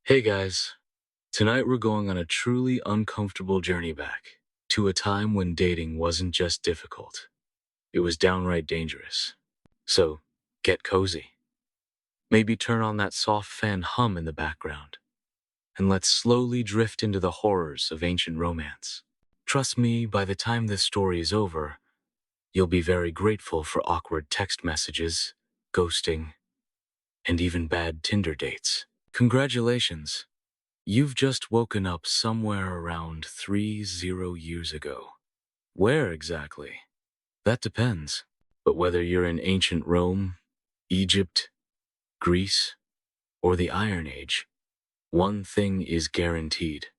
Hey guys, tonight we're going on a truly uncomfortable journey back to a time when dating wasn't just difficult, it was downright dangerous. So, get cozy. Maybe turn on that soft fan hum in the background, and let's slowly drift into the horrors of ancient romance. Trust me, by the time this story is over, you'll be very grateful for awkward text messages, ghosting, and even bad Tinder dates. Congratulations! You've just woken up somewhere around 30 years ago. Where exactly? That depends. But whether you're in ancient Rome, Egypt, Greece, or the Iron Age, one thing is guaranteed.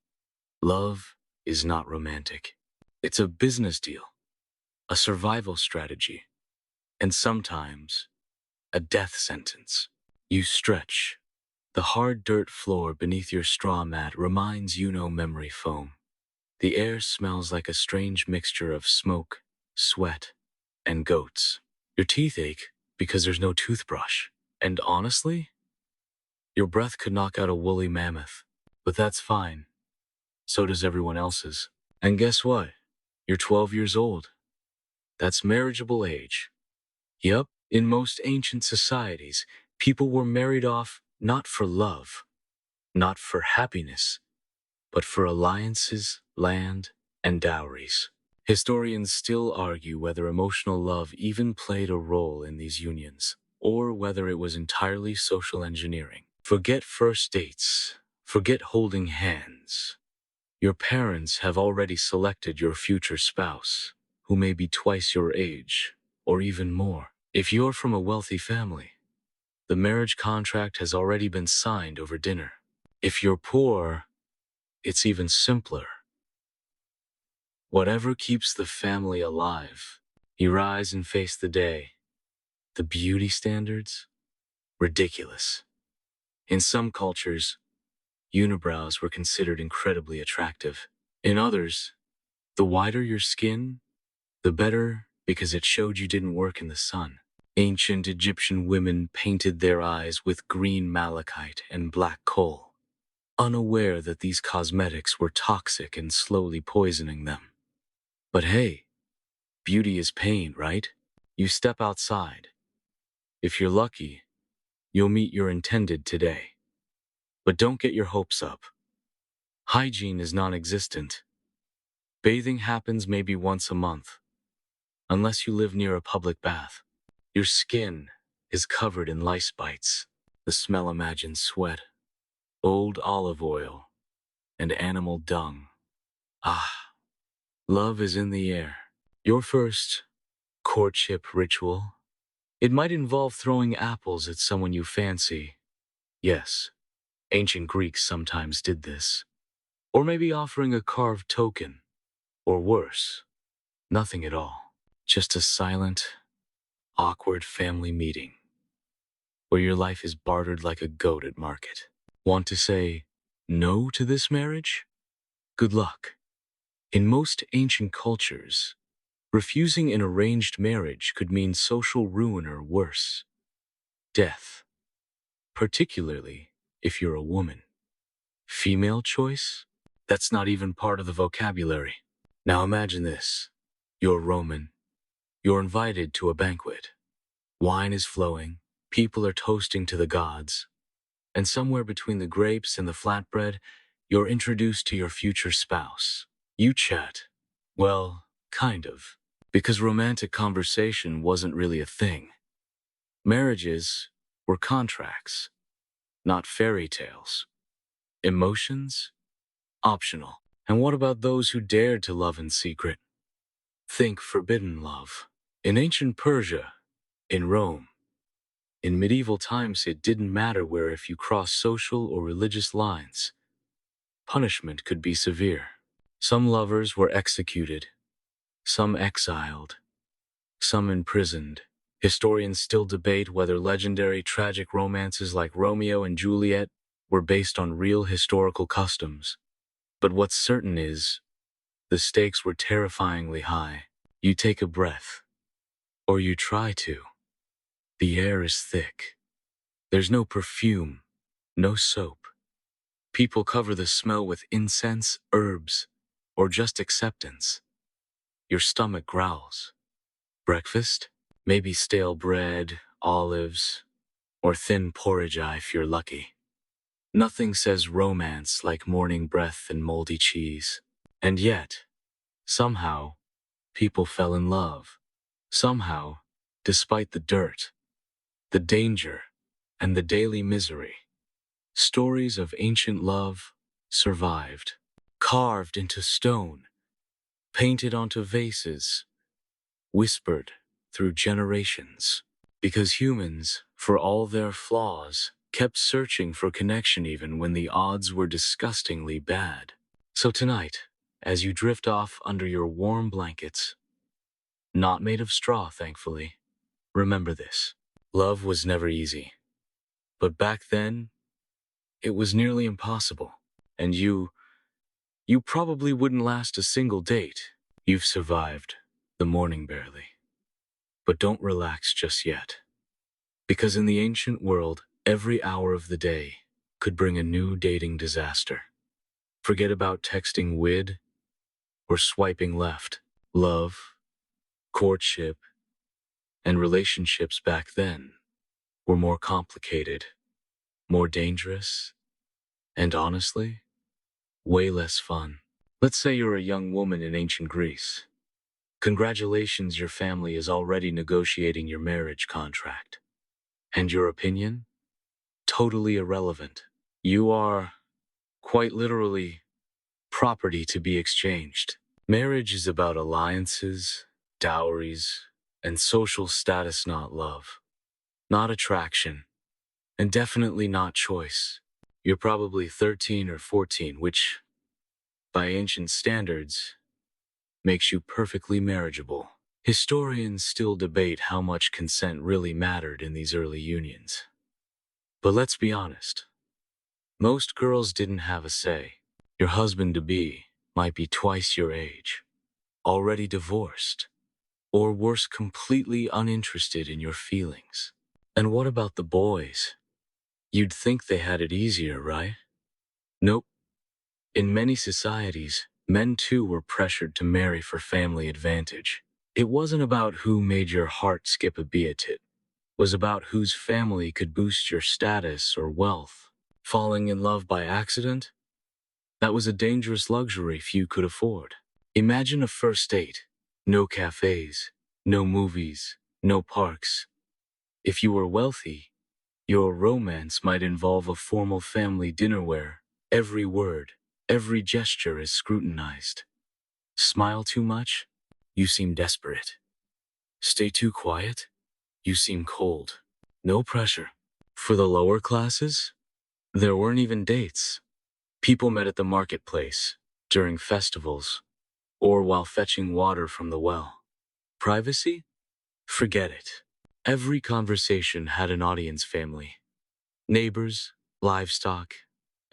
Love is not romantic. It's a business deal, a survival strategy, and sometimes a death sentence. You stretch. The hard dirt floor beneath your straw mat reminds you no memory foam. The air smells like a strange mixture of smoke, sweat, and goats. Your teeth ache because there's no toothbrush. And honestly, your breath could knock out a woolly mammoth. But that's fine. So does everyone else's. And guess what? You're 12 years old. That's marriageable age. Yup, in most ancient societies, people were married off not for love, not for happiness, but for alliances, land, and dowries. Historians still argue whether emotional love even played a role in these unions, or whether it was entirely social engineering. Forget first dates. Forget holding hands. Your parents have already selected your future spouse, who may be twice your age, or even more. If you're from a wealthy family, the marriage contract has already been signed over dinner. If you're poor, it's even simpler. Whatever keeps the family alive. You rise and face the day. The beauty standards? Ridiculous. In some cultures, unibrows were considered incredibly attractive. In others, the whiter your skin, the better because it showed you didn't work in the sun. Ancient Egyptian women painted their eyes with green malachite and black coal, unaware that these cosmetics were toxic and slowly poisoning them. But hey, beauty is pain, right? You step outside. If you're lucky, you'll meet your intended today. But don't get your hopes up. Hygiene is non-existent. Bathing happens maybe once a month, unless you live near a public bath. Your skin is covered in lice bites. The smell imagines sweat, old olive oil, and animal dung. Ah, love is in the air. Your first courtship ritual? It might involve throwing apples at someone you fancy. Yes, ancient Greeks sometimes did this. Or maybe offering a carved token. Or worse, nothing at all. Just a silent, awkward family meeting where your life is bartered like a goat at market. Want to say no to this marriage? Good luck. In most ancient cultures, refusing an arranged marriage could mean social ruin or worse, death, particularly if you're a woman. Female choice? That's not even part of the vocabulary. Now imagine this. You're Roman. You're invited to a banquet. Wine is flowing. People are toasting to the gods. And somewhere between the grapes and the flatbread, you're introduced to your future spouse. You chat. Well, kind of. Because romantic conversation wasn't really a thing. Marriages were contracts, not fairy tales. Emotions? Optional. And what about those who dared to love in secret? Think forbidden love. In ancient Persia, in Rome, in medieval times it didn't matter where if you crossed social or religious lines. Punishment could be severe. Some lovers were executed, some exiled, some imprisoned. Historians still debate whether legendary tragic romances like Romeo and Juliet were based on real historical customs. But what's certain is, the stakes were terrifyingly high. You take a breath, or you try to. The air is thick. There's no perfume, no soap, People cover the smell with incense, herbs, or just acceptance. Your stomach growls. Breakfast? Maybe stale bread, olives, or thin porridge if you're lucky. Nothing says romance like morning breath and moldy cheese. And yet, somehow, people fell in love. Somehow, despite the dirt, the danger, and the daily misery, stories of ancient love survived, carved into stone, painted onto vases, whispered through generations. Because humans, for all their flaws, kept searching for connection even when the odds were disgustingly bad. So tonight, as you drift off under your warm blankets, not made of straw, thankfully, remember this. Love was never easy. But back then, it was nearly impossible. And you probably wouldn't last a single date. You've survived the morning barely. But don't relax just yet. Because in the ancient world, every hour of the day could bring a new dating disaster. Forget about texting wid or swiping left. Love, courtship, and relationships back then were more complicated, more dangerous, and honestly, way less fun. Let's say you're a young woman in ancient Greece. Congratulations, your family is already negotiating your marriage contract. And your opinion? Totally irrelevant. You are, quite literally, property to be exchanged. Marriage is about alliances, dowries, and social status, not love. Not attraction, and definitely not choice. You're probably 13 or 14, which, by ancient standards, makes you perfectly marriageable. Historians still debate how much consent really mattered in these early unions. But let's be honest, most girls didn't have a say. Your husband-to-be might be twice your age, already divorced, or worse, completely uninterested in your feelings. And what about the boys? You'd think they had it easier, right? Nope. In many societies, men too were pressured to marry for family advantage. It wasn't about who made your heart skip a beat, it was about whose family could boost your status or wealth. Falling in love by accident? That was a dangerous luxury few could afford. Imagine a first date. No cafes, no movies, no parks. If you were wealthy, your romance might involve a formal family dinner where every word, every gesture is scrutinized. Smile too much? You seem desperate. Stay too quiet? You seem cold. No pressure. For the lower classes, there weren't even dates. People met at the marketplace, during festivals, or while fetching water from the well. Privacy? Forget it. Every conversation had an audience: family, neighbors, livestock,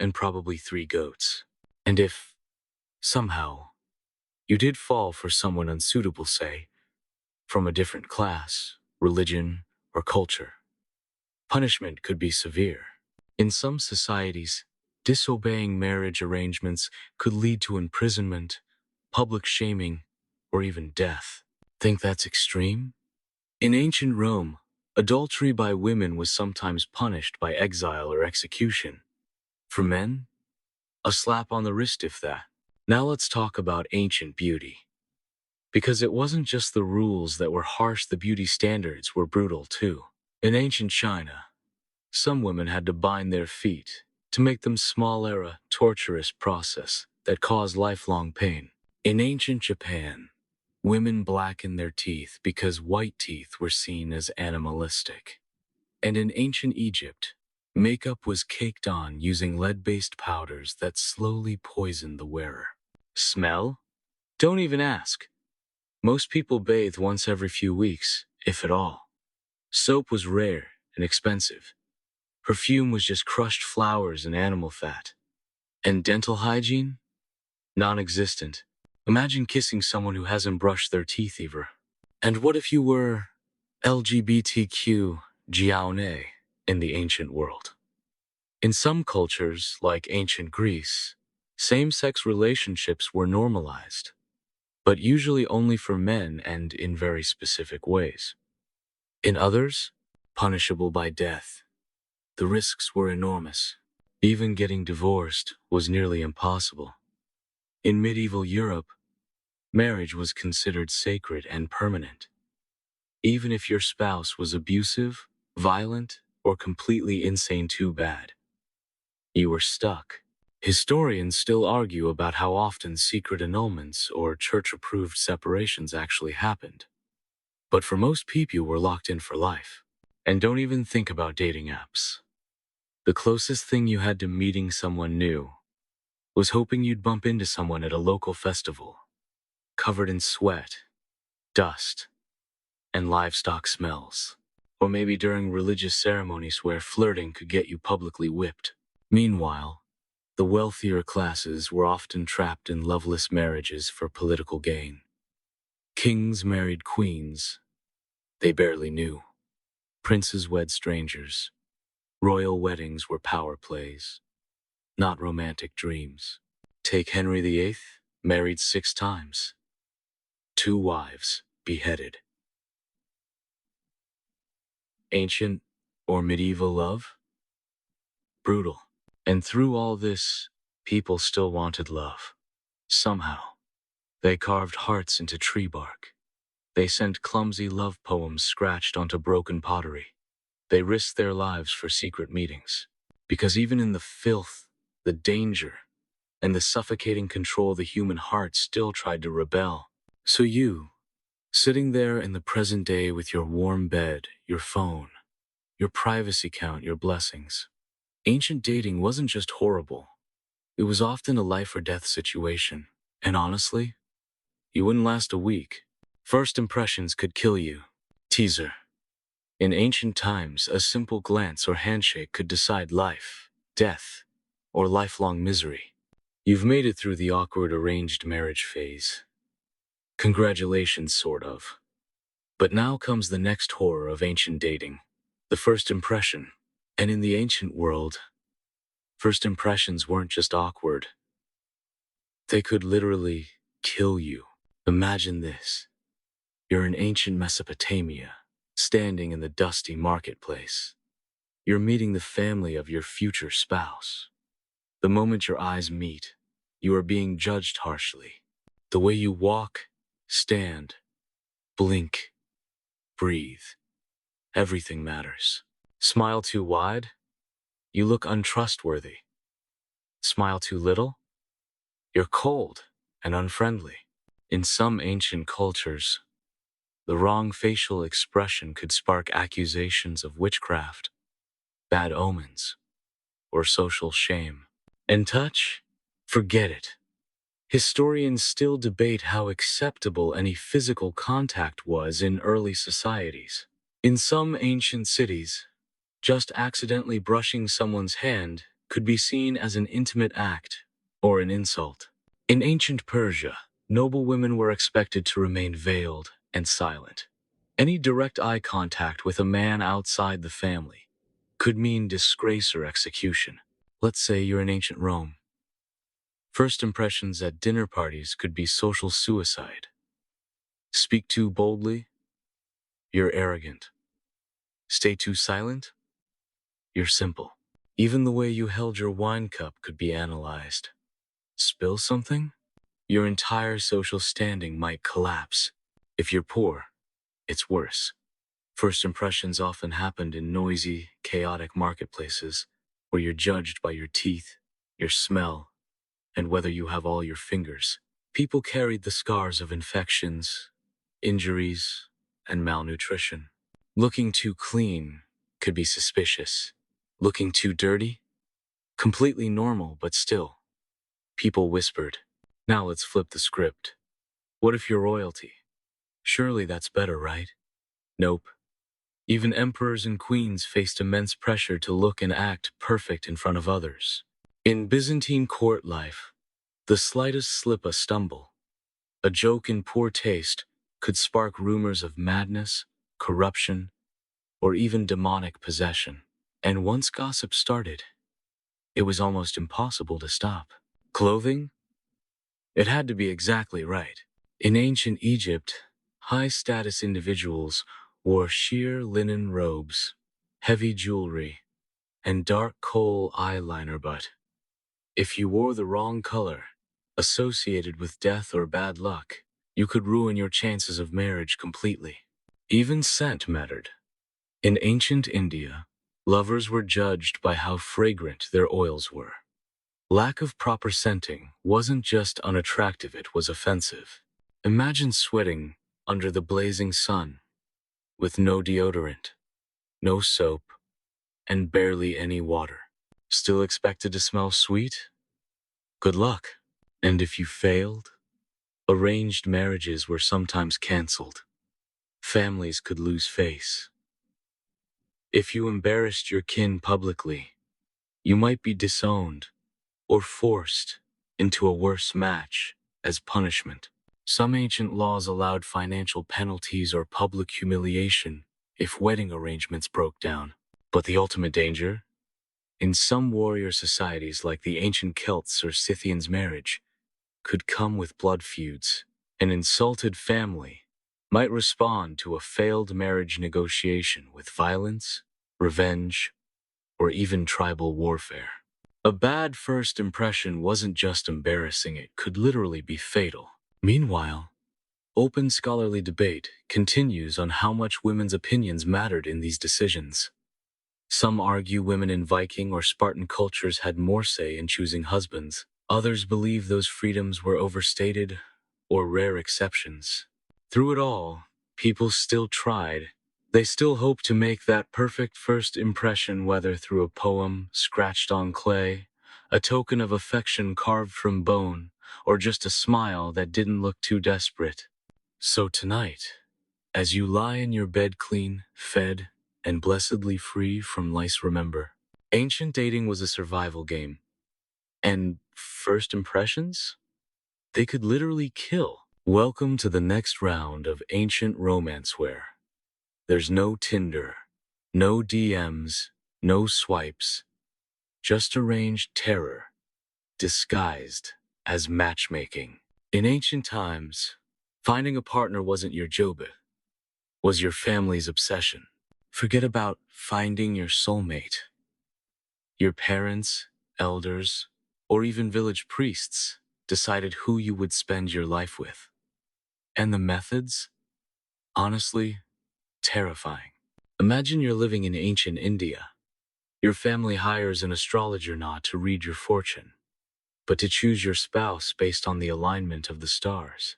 and probably 3 goats. And if, somehow, you did fall for someone unsuitable, say, from a different class, religion, or culture, punishment could be severe. In some societies, disobeying marriage arrangements could lead to imprisonment, public shaming, or even death. Think that's extreme? In ancient Rome, adultery by women was sometimes punished by exile or execution. For men, a slap on the wrist if that. Now let's talk about ancient beauty. Because it wasn't just the rules that were harsh, the beauty standards were brutal too. In ancient China, some women had to bind their feet to make them small, a torturous process that caused lifelong pain. In ancient Japan, women blackened their teeth because white teeth were seen as animalistic. And in ancient Egypt, makeup was caked on using lead-based powders that slowly poisoned the wearer. Smell? Don't even ask. Most people bathed once every few weeks, if at all. Soap was rare and expensive. Perfume was just crushed flowers and animal fat. And dental hygiene? Non-existent. Imagine kissing someone who hasn't brushed their teeth either. And what if you were LGBTQ Jiaone in the ancient world? In some cultures, like ancient Greece, same-sex relationships were normalized, but usually only for men and in very specific ways. In others, punishable by death. The risks were enormous. Even getting divorced was nearly impossible. In medieval Europe, marriage was considered sacred and permanent. Even if your spouse was abusive, violent, or completely insane too bad, you were stuck. Historians still argue about how often secret annulments or church-approved separations actually happened. But for most people, you were locked in for life. And don't even think about dating apps. The closest thing you had to meeting someone new was hoping you'd bump into someone at a local festival, covered in sweat, dust, and livestock smells. Or maybe during religious ceremonies where flirting could get you publicly whipped. Meanwhile, the wealthier classes were often trapped in loveless marriages for political gain. Kings married queens they barely knew. Princes wed strangers. Royal weddings were power plays, not romantic dreams. Take Henry VIII, married 6 times. 2 wives, beheaded. Ancient or medieval love? Brutal. And through all this, people still wanted love. Somehow, they carved hearts into tree bark. They sent clumsy love poems scratched onto broken pottery. They risked their lives for secret meetings. Because even in the filth, the danger, and the suffocating control, the human heart still tried to rebel. So you, sitting there in the present day with your warm bed, your phone, your privacy count, your blessings. Ancient dating wasn't just horrible. It was often a life or death situation. And honestly, you wouldn't last a week. First impressions could kill you. Teaser. In ancient times, a simple glance or handshake could decide life, death, or lifelong misery. You've made it through the awkward arranged marriage phase. Congratulations, sort of. But now comes the next horror of ancient dating, the first impression. And in the ancient world, first impressions weren't just awkward. They could literally kill you. Imagine this. You're in ancient Mesopotamia, standing in the dusty marketplace. You're meeting the family of your future spouse. The moment your eyes meet, you are being judged harshly. The way you walk, stand, blink, breathe, everything matters. Smile too wide, you look untrustworthy. Smile too little, you're cold and unfriendly. In some ancient cultures, the wrong facial expression could spark accusations of witchcraft, bad omens, or social shame. And touch? Forget it. Historians still debate how acceptable any physical contact was in early societies. In some ancient cities, just accidentally brushing someone's hand could be seen as an intimate act or an insult. In ancient Persia, noble women were expected to remain veiled and silent. Any direct eye contact with a man outside the family could mean disgrace or execution. Let's say you're in ancient Rome. First impressions at dinner parties could be social suicide. Speak too boldly, you're arrogant. Stay too silent, you're simple. Even the way you held your wine cup could be analyzed. Spill something? Your entire social standing might collapse. If you're poor, it's worse. First impressions often happened in noisy, chaotic marketplaces where you're judged by your teeth, your smell, and whether you have all your fingers. People carried the scars of infections, injuries, and malnutrition. Looking too clean could be suspicious. Looking too dirty? Completely normal, but still. People whispered, "Now let's flip the script. What if you're royalty? Surely that's better, right?" Nope. Even emperors and queens faced immense pressure to look and act perfect in front of others. In Byzantine court life, the slightest slip, a stumble, a joke in poor taste could spark rumors of madness, corruption, or even demonic possession. And once gossip started, it was almost impossible to stop. Clothing? It had to be exactly right. In ancient Egypt, high-status individuals wore sheer linen robes, heavy jewelry, and dark kohl eyeliner, but if you wore the wrong color, associated with death or bad luck, you could ruin your chances of marriage completely. Even scent mattered. In ancient India, lovers were judged by how fragrant their oils were. Lack of proper scenting wasn't just unattractive, it was offensive. Imagine sweating under the blazing sun, with no deodorant, no soap, and barely any water. Still expected to smell sweet? Good luck. And if you failed, arranged marriages were sometimes canceled. Families could lose face. If you embarrassed your kin publicly, you might be disowned or forced into a worse match as punishment. Some ancient laws allowed financial penalties or public humiliation if wedding arrangements broke down. But the ultimate danger? In some warrior societies like the ancient Celts or Scythians, marriage could come with blood feuds. An insulted family might respond to a failed marriage negotiation with violence, revenge, or even tribal warfare. A bad first impression wasn't just embarrassing, it could literally be fatal. Meanwhile, open scholarly debate continues on how much women's opinions mattered in these decisions. Some argue women in Viking or Spartan cultures had more say in choosing husbands. Others believe those freedoms were overstated or rare exceptions. Through it all, people still tried. They still hoped to make that perfect first impression, whether through a poem scratched on clay, a token of affection carved from bone, or just a smile that didn't look too desperate. So tonight, as you lie in your bed clean, fed, and blessedly free from lice, remember, ancient dating was a survival game. And first impressions? They could literally kill. Welcome to the next round of ancient romance where there's no Tinder, no DMs, no swipes, just arranged terror, disguised as matchmaking. In ancient times, finding a partner wasn't your job, it was your family's obsession. Forget about finding your soulmate. Your parents, elders, or even village priests decided who you would spend your life with. And the methods? Honestly, terrifying. Imagine you're living in ancient India. Your family hires an astrologer not to read your fortune, but to choose your spouse based on the alignment of the stars.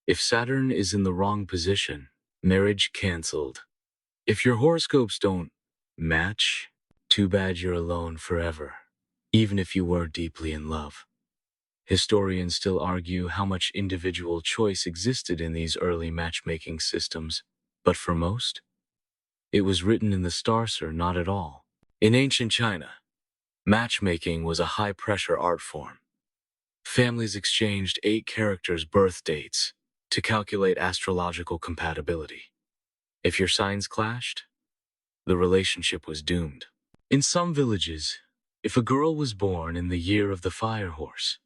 If Saturn is in the wrong position, marriage canceled. If your horoscopes don't match, too bad, you're alone forever, even if you were deeply in love. Historians still argue how much individual choice existed in these early matchmaking systems, but for most, it was written in the stars or not at all. In ancient China, matchmaking was a high-pressure art form. Families exchanged 8 characters' birth dates to calculate astrological compatibility. If your signs clashed, the relationship was doomed. In some villages, if a girl was born in the year of the fire horse,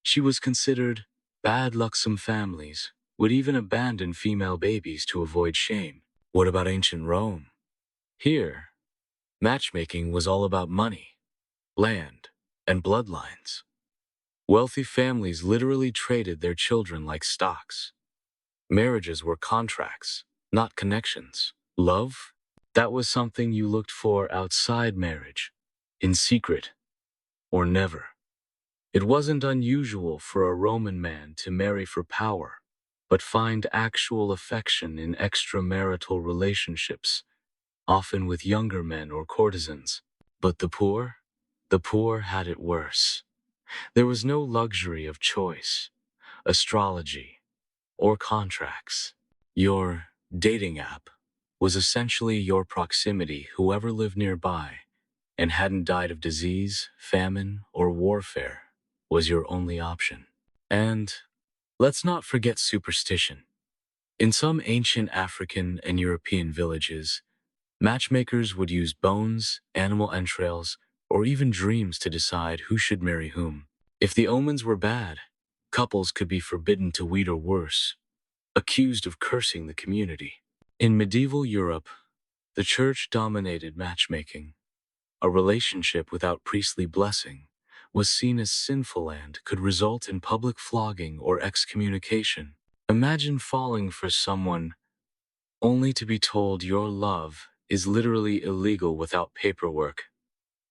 she was considered bad luck. Some families would even abandon female babies to avoid shame. What about ancient Rome? Here, matchmaking was all about money, land, and bloodlines. Wealthy families literally traded their children like stocks. Marriages were contracts, not connections. Love? That was something you looked for outside marriage, in secret, or never. It wasn't unusual for a Roman man to marry for power, but find actual affection in extramarital relationships, often with younger men or courtesans. But the poor? The poor had it worse. There was no luxury of choice, astrology, or contracts. Your dating app was essentially your proximity. Whoever lived nearby and hadn't died of disease, famine, or warfare was your only option. And let's not forget superstition. In some ancient African and European villages, matchmakers would use bones, animal entrails, or even dreams to decide who should marry whom. If the omens were bad, couples could be forbidden to weed or worse, accused of cursing the community. In medieval Europe, the church dominated matchmaking. A relationship without priestly blessing was seen as sinful and could result in public flogging or excommunication. Imagine falling for someone only to be told your love is literally illegal without paperwork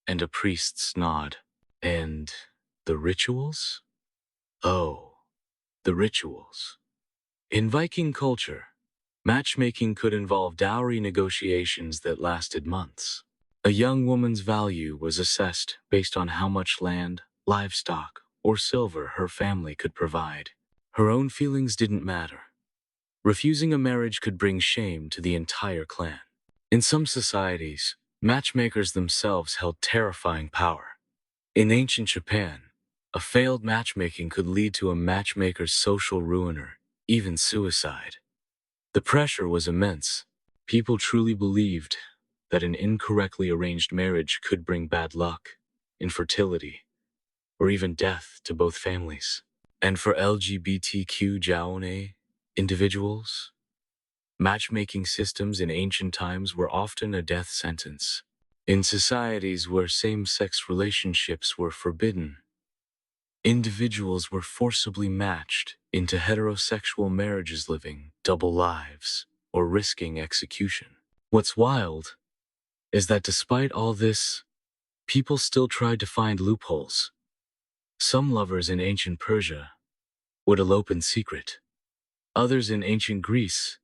and a priest's nod. And the rituals? Oh, the rituals. In Viking culture, matchmaking could involve dowry negotiations that lasted months. A young woman's value was assessed based on how much land, livestock, or silver her family could provide. Her own feelings didn't matter. Refusing a marriage could bring shame to the entire clan. In some societies, matchmakers themselves held terrifying power. In ancient Japan, a failed matchmaking could lead to a matchmaker's social ruin or even suicide. The pressure was immense. People truly believed that an incorrectly arranged marriage could bring bad luck, infertility, or even death to both families. And for LGBTQ individuals, matchmaking systems in ancient times were often a death sentence. In societies where same-sex relationships were forbidden, individuals were forcibly matched into heterosexual marriages, living double lives or risking execution. What's wild is that despite all this, people still tried to find loopholes. Some lovers in ancient Persia would elope in secret. Others in ancient Greece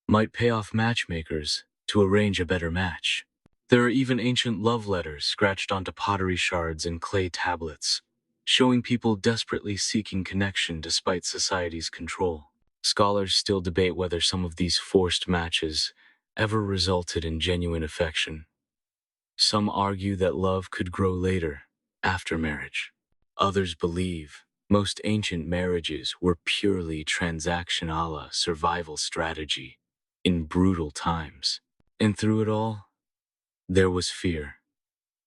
might pay off matchmakers to arrange a better match. There are even ancient love letters scratched onto pottery shards and clay tablets, showing people desperately seeking connection despite society's control. Scholars still debate whether some of these forced matches ever resulted in genuine affection. Some argue that love could grow later, after marriage. Others believe most ancient marriages were purely transactional, survival strategy in brutal times. And through it all, there was fear.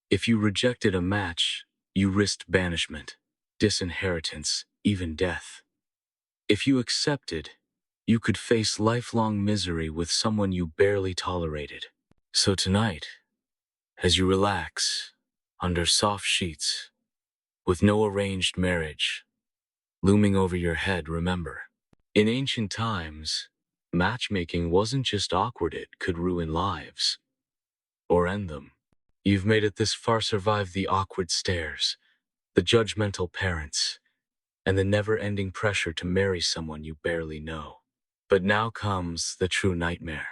If you rejected a match, you risked banishment, disinheritance, even death. If you accepted, you could face lifelong misery with someone you barely tolerated. So tonight, as you relax, under soft sheets, with no arranged marriage looming over your head, remember, in ancient times, matchmaking wasn't just awkward, it could ruin lives or end them. You've made it this far, survived the awkward stares, the judgmental parents, and the never-ending pressure to marry someone you barely know. But now comes the true nightmare.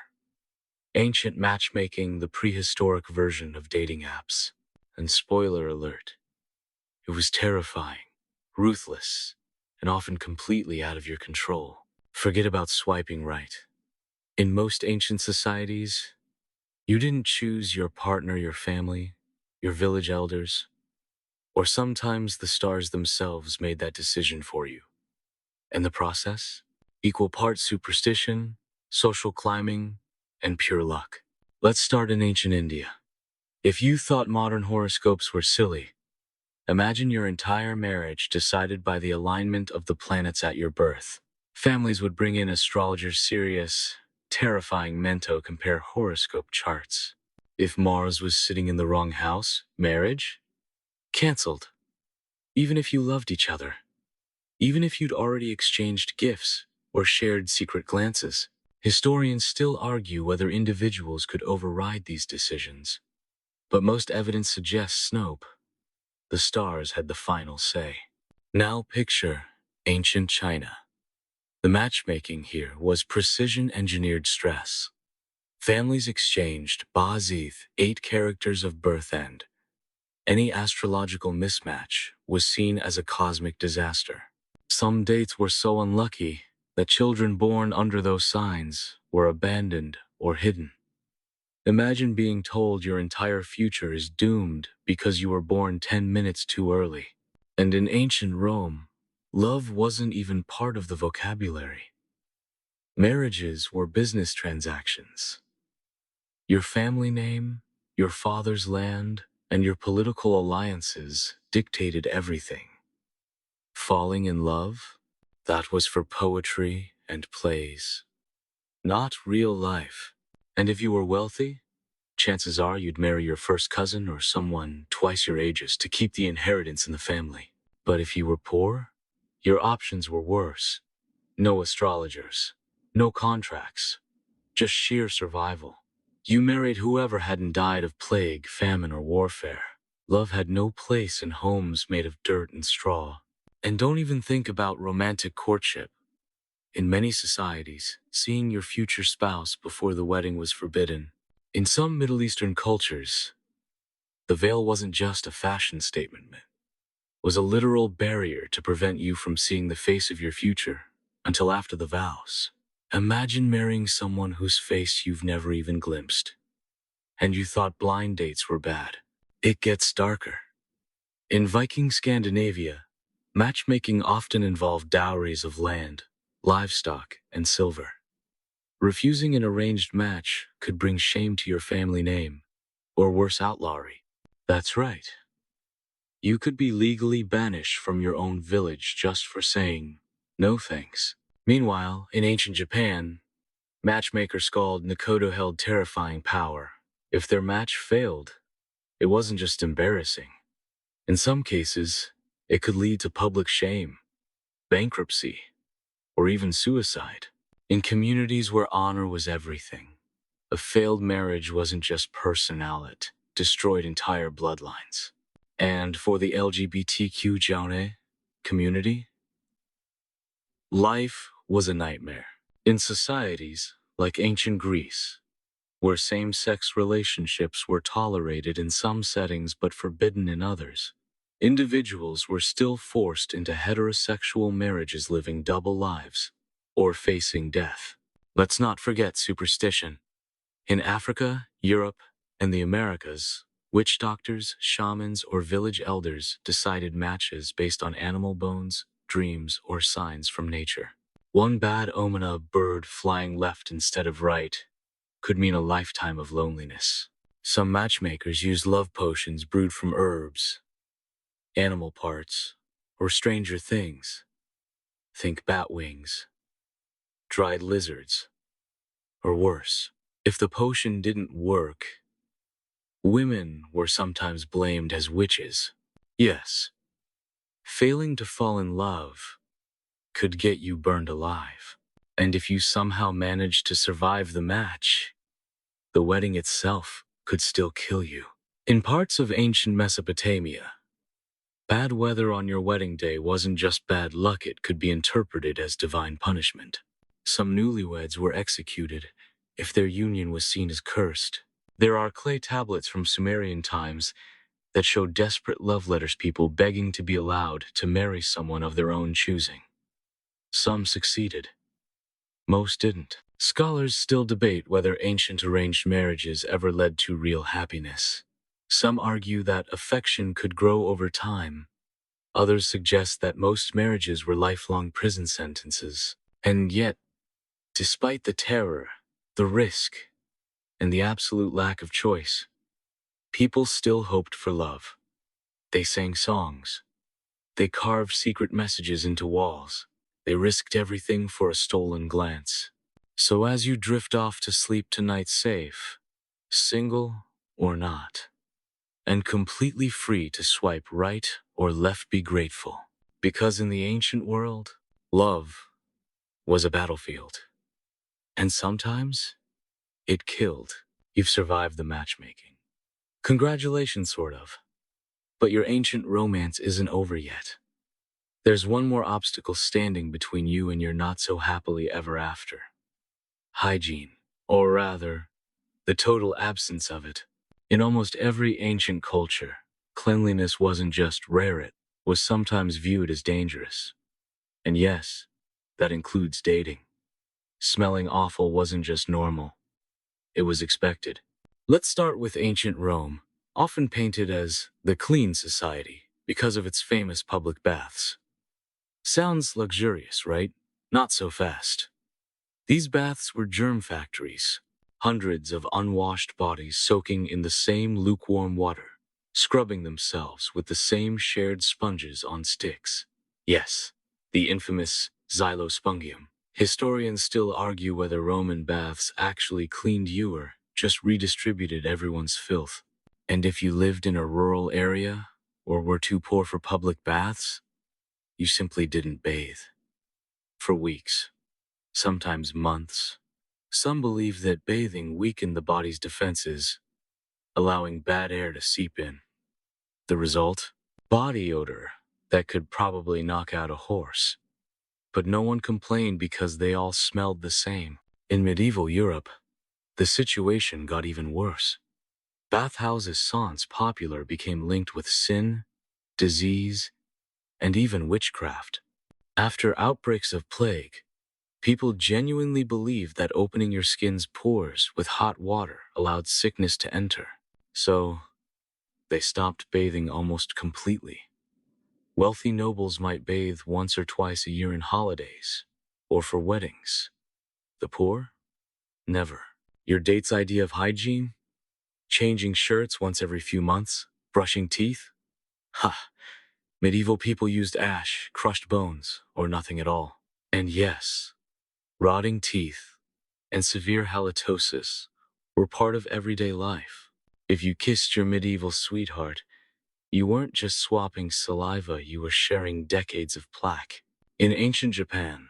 Ancient matchmaking, the prehistoric version of dating apps. And spoiler alert, it was terrifying, ruthless, and often completely out of your control. Forget about swiping right. In most ancient societies, you didn't choose your partner, your family, your village elders, or sometimes the stars themselves made that decision for you. And the process? Equal parts superstition, social climbing, and pure luck. Let's start in ancient India. If you thought modern horoscopes were silly, imagine your entire marriage decided by the alignment of the planets at your birth. Families would bring in astrologers, serious, terrifying men to compare horoscope charts. If Mars was sitting in the wrong house, marriage? Cancelled. Even if you loved each other. Even if you'd already exchanged gifts or shared secret glances. Historians still argue whether individuals could override these decisions. But most evidence suggests nope. The stars had the final say. Now picture ancient China. The matchmaking here was precision-engineered stress. Families exchanged Bazith, 8 characters of birth, and any astrological mismatch was seen as a cosmic disaster. Some dates were so unlucky that children born under those signs were abandoned or hidden. Imagine being told your entire future is doomed because you were born 10 minutes too early. And in ancient Rome, love wasn't even part of the vocabulary. Marriages were business transactions. Your family name, your father's land, and your political alliances dictated everything. Falling in love? That was for poetry and plays, not real life. And if you were wealthy, chances are you'd marry your first cousin or someone twice your ages to keep the inheritance in the family. But if you were poor, your options were worse. No astrologers, no contracts, just sheer survival. You married whoever hadn't died of plague, famine, or warfare. Love had no place in homes made of dirt and straw. And don't even think about romantic courtship. In many societies, seeing your future spouse before the wedding was forbidden. In some Middle Eastern cultures, the veil wasn't just a fashion statement, it was a literal barrier to prevent you from seeing the face of your future until after the vows. Imagine marrying someone whose face you've never even glimpsed, and you thought blind dates were bad. It gets darker. In Viking Scandinavia, matchmaking often involved dowries of land, livestock, and silver. Refusing an arranged match could bring shame to your family name, or worse, outlawry. That's right. You could be legally banished from your own village just for saying, no thanks. Meanwhile, in ancient Japan, matchmakers called Nakodo held terrifying power. If their match failed, it wasn't just embarrassing. In some cases, it could lead to public shame, bankruptcy, or even suicide. In communities where honor was everything, a failed marriage wasn't just personal, it destroyed entire bloodlines. And for the LGBTQ genre community, life was a nightmare. In societies like ancient Greece, where same-sex relationships were tolerated in some settings but forbidden in others, individuals were still forced into heterosexual marriages, living double lives or facing death. Let's not forget superstition. In Africa, Europe, and the Americas, witch doctors, shamans, or village elders decided matches based on animal bones, dreams, or signs from nature. One bad omen, a bird flying left instead of right, could mean a lifetime of loneliness. Some matchmakers used love potions brewed from herbs, animal parts, or stranger things. Think bat wings, dried lizards, or worse. If the potion didn't work, women were sometimes blamed as witches. Yes, failing to fall in love could get you burned alive. And if you somehow managed to survive the match, the wedding itself could still kill you. In parts of ancient Mesopotamia, bad weather on your wedding day wasn't just bad luck, it could be interpreted as divine punishment. Some newlyweds were executed if their union was seen as cursed. There are clay tablets from Sumerian times that show desperate love letters, people begging to be allowed to marry someone of their own choosing. Some succeeded, most didn't. Scholars still debate whether ancient arranged marriages ever led to real happiness. Some argue that affection could grow over time. Others suggest that most marriages were lifelong prison sentences. And yet, despite the terror, the risk, and the absolute lack of choice, people still hoped for love. They sang songs. They carved secret messages into walls. They risked everything for a stolen glance. So as you drift off to sleep tonight, safe, single or not, and completely free to swipe right or left, be grateful. Because in the ancient world, love was a battlefield. And sometimes it killed. You've survived the matchmaking. Congratulations, sort of. But your ancient romance isn't over yet. There's one more obstacle standing between you and your not-so-happily ever after. Hygiene, or rather, the total absence of it. In almost every ancient culture, cleanliness wasn't just rare, it was sometimes viewed as dangerous. And yes, that includes dating. Smelling awful wasn't just normal, it was expected. Let's start with ancient Rome, often painted as the clean society because of its famous public baths. Sounds luxurious, right? Not so fast. These baths were germ factories, hundreds of unwashed bodies soaking in the same lukewarm water. scrubbing themselves with the same shared sponges on sticks. Yes, the infamous xylospongium. Historians still argue whether Roman baths actually cleaned you or just redistributed everyone's filth. And if you lived in a rural area or were too poor for public baths, you simply didn't bathe. For weeks, sometimes months. Some believe that bathing weakened the body's defenses, allowing bad air to seep in. The result? Body odor that could probably knock out a horse. But no one complained because they all smelled the same. In medieval Europe, the situation got even worse. Bathhouses once popular became linked with sin, disease, and even witchcraft. After outbreaks of plague, people genuinely believed that opening your skin's pores with hot water allowed sickness to enter. So, they stopped bathing almost completely. Wealthy nobles might bathe once or twice a year in holidays, or for weddings. The poor? Never. Your date's idea of hygiene? Changing shirts once every few months? Brushing teeth? Ha! Medieval people used ash, crushed bones, or nothing at all. And yes, rotting teeth and severe halitosis were part of everyday life. If you kissed your medieval sweetheart, you weren't just swapping saliva, you were sharing decades of plaque. In ancient Japan,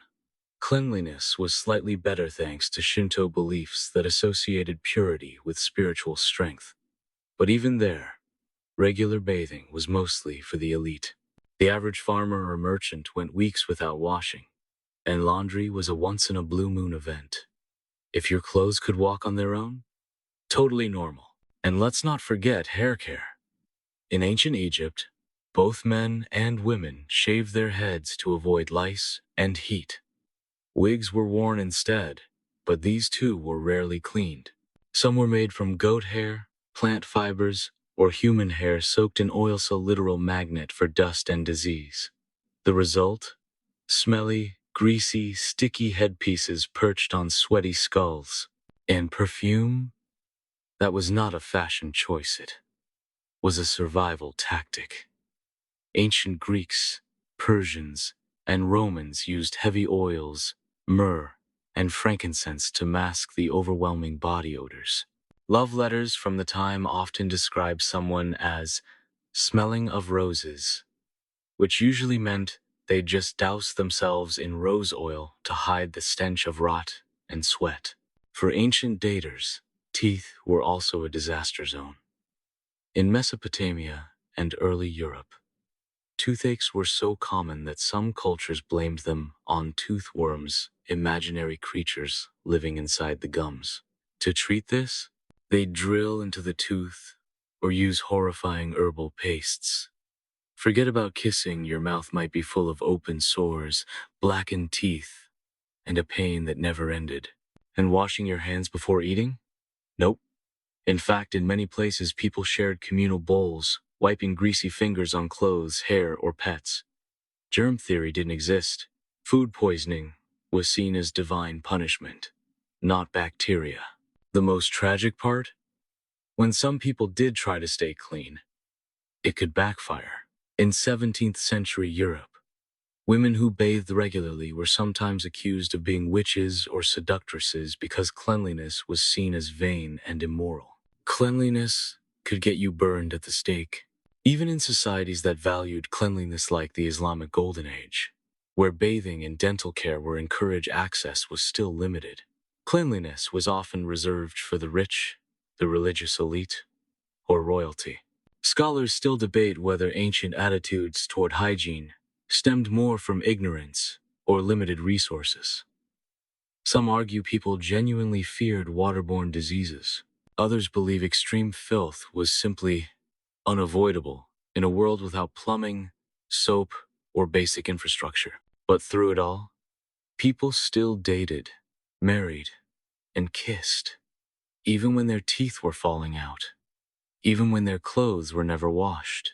cleanliness was slightly better thanks to Shinto beliefs that associated purity with spiritual strength. But even there, regular bathing was mostly for the elite. The average farmer or merchant went weeks without washing, and laundry was a once-in-a-blue-moon event. If your clothes could walk on their own, totally normal. And let's not forget hair care. In ancient Egypt, both men and women shaved their heads to avoid lice and heat. Wigs were worn instead, but these too were rarely cleaned. Some were made from goat hair, plant fibers, or human hair soaked in oil, so literal magnet for dust and disease. The result? Smelly, greasy, sticky headpieces perched on sweaty skulls. And perfume? That was not a fashion choice, it was a survival tactic. Ancient Greeks, Persians, and Romans used heavy oils, myrrh, and frankincense to mask the overwhelming body odors. Love letters from the time often describe someone as smelling of roses, which usually meant they'd just douse themselves in rose oil to hide the stench of rot and sweat. For ancient daters, teeth were also a disaster zone. In Mesopotamia and early Europe, toothaches were so common that some cultures blamed them on toothworms, imaginary creatures living inside the gums. To treat this, they'd drill into the tooth or use horrifying herbal pastes. Forget about kissing, your mouth might be full of open sores, blackened teeth, and a pain that never ended. And washing your hands before eating? Nope. In fact, in many places, people shared communal bowls, wiping greasy fingers on clothes, hair, or pets. Germ theory didn't exist. Food poisoning was seen as divine punishment, not bacteria. The most tragic part? When some people did try to stay clean, it could backfire. In 17th century Europe, women who bathed regularly were sometimes accused of being witches or seductresses because cleanliness was seen as vain and immoral. Cleanliness could get you burned at the stake. Even in societies that valued cleanliness like the Islamic Golden Age, where bathing and dental care were encouraged, access was still limited. Cleanliness was often reserved for the rich, the religious elite, or royalty. Scholars still debate whether ancient attitudes toward hygiene stemmed more from ignorance or limited resources. Some argue people genuinely feared waterborne diseases. Others believe extreme filth was simply unavoidable in a world without plumbing, soap, or basic infrastructure. But through it all, people still dated, married, and kissed, even when their teeth were falling out, even when their clothes were never washed,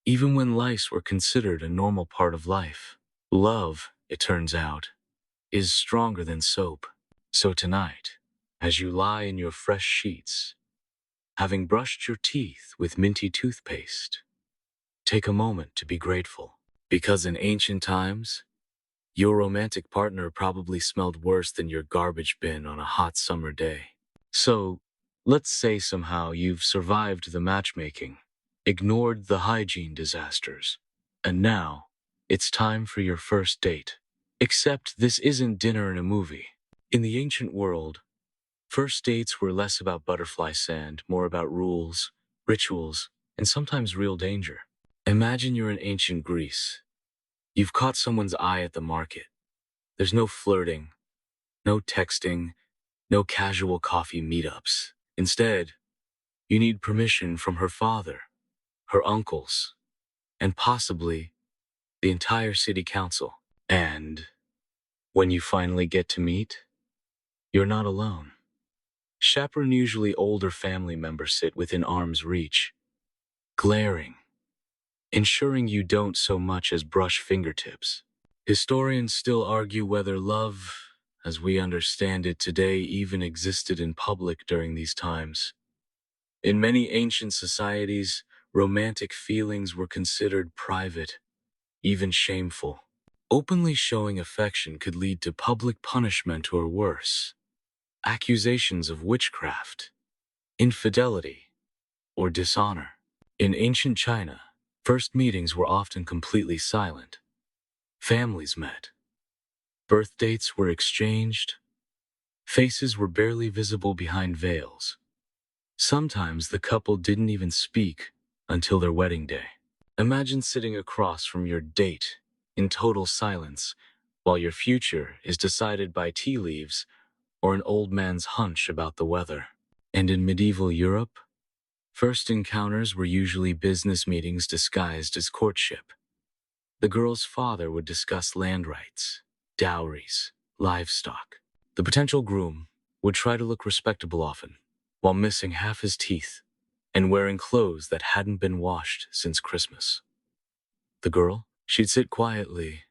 even when lice were considered a normal part of life. Love, it turns out, is stronger than soap. So tonight, as you lie in your fresh sheets, having brushed your teeth with minty toothpaste. Take a moment to be grateful, because in ancient times, your romantic partner probably smelled worse than your garbage bin on a hot summer day. So, let's say somehow you've survived the matchmaking, ignored the hygiene disasters, and now it's time for your first date. Except this isn't dinner in a movie. In the ancient world, first dates were less about butterfly sand, more about rules, rituals, and sometimes real danger. Imagine you're in ancient Greece. You've caught someone's eye at the market. There's no flirting, no texting, no casual coffee meetups. Instead, you need permission from her father, her uncles, and possibly the entire city council. And when you finally get to meet, you're not alone. Chaperone, usually older family members, sit within arm's reach, glaring, ensuring you don't so much as brush fingertips. Historians still argue whether love, as we understand it today, even existed in public during these times. In many ancient societies, romantic feelings were considered private, even shameful. Openly showing affection could lead to public punishment or worse, accusations of witchcraft, infidelity, or dishonor. In ancient China, first meetings were often completely silent. Families met, birth dates were exchanged, faces were barely visible behind veils. Sometimes the couple didn't even speak until their wedding day. Imagine sitting across from your date in total silence while your future is decided by tea leaves or an old man's hunch about the weather. And in medieval Europe, first encounters were usually business meetings disguised as courtship. The girl's father would discuss land rights, dowries, livestock. The potential groom would try to look respectable often, while missing half his teeth and wearing clothes that hadn't been washed since Christmas. The girl, she'd sit quietly,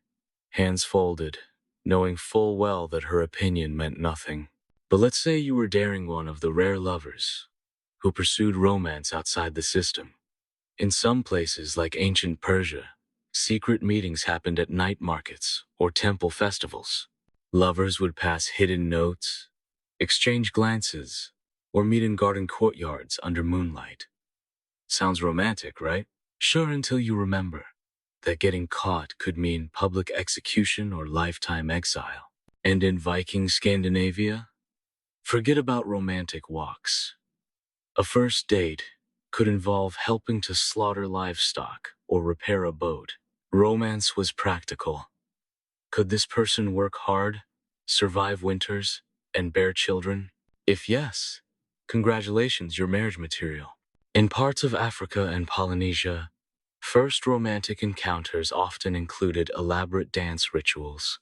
hands folded, knowing full well that her opinion meant nothing. But let's say you were daring one of the rare lovers who pursued romance outside the system. In some places, like ancient Persia, secret meetings happened at night markets or temple festivals. Lovers would pass hidden notes, exchange glances, or meet in garden courtyards under moonlight. Sounds romantic, right? Sure, until you remember that getting caught could mean public execution or lifetime exile. And in Viking Scandinavia, forget about romantic walks. A first date could involve helping to slaughter livestock or repair a boat. Romance was practical. Could this person work hard, survive winters, and bear children? If yes, congratulations, you're marriage material. In parts of Africa and Polynesia, first romantic encounters often included elaborate dance rituals.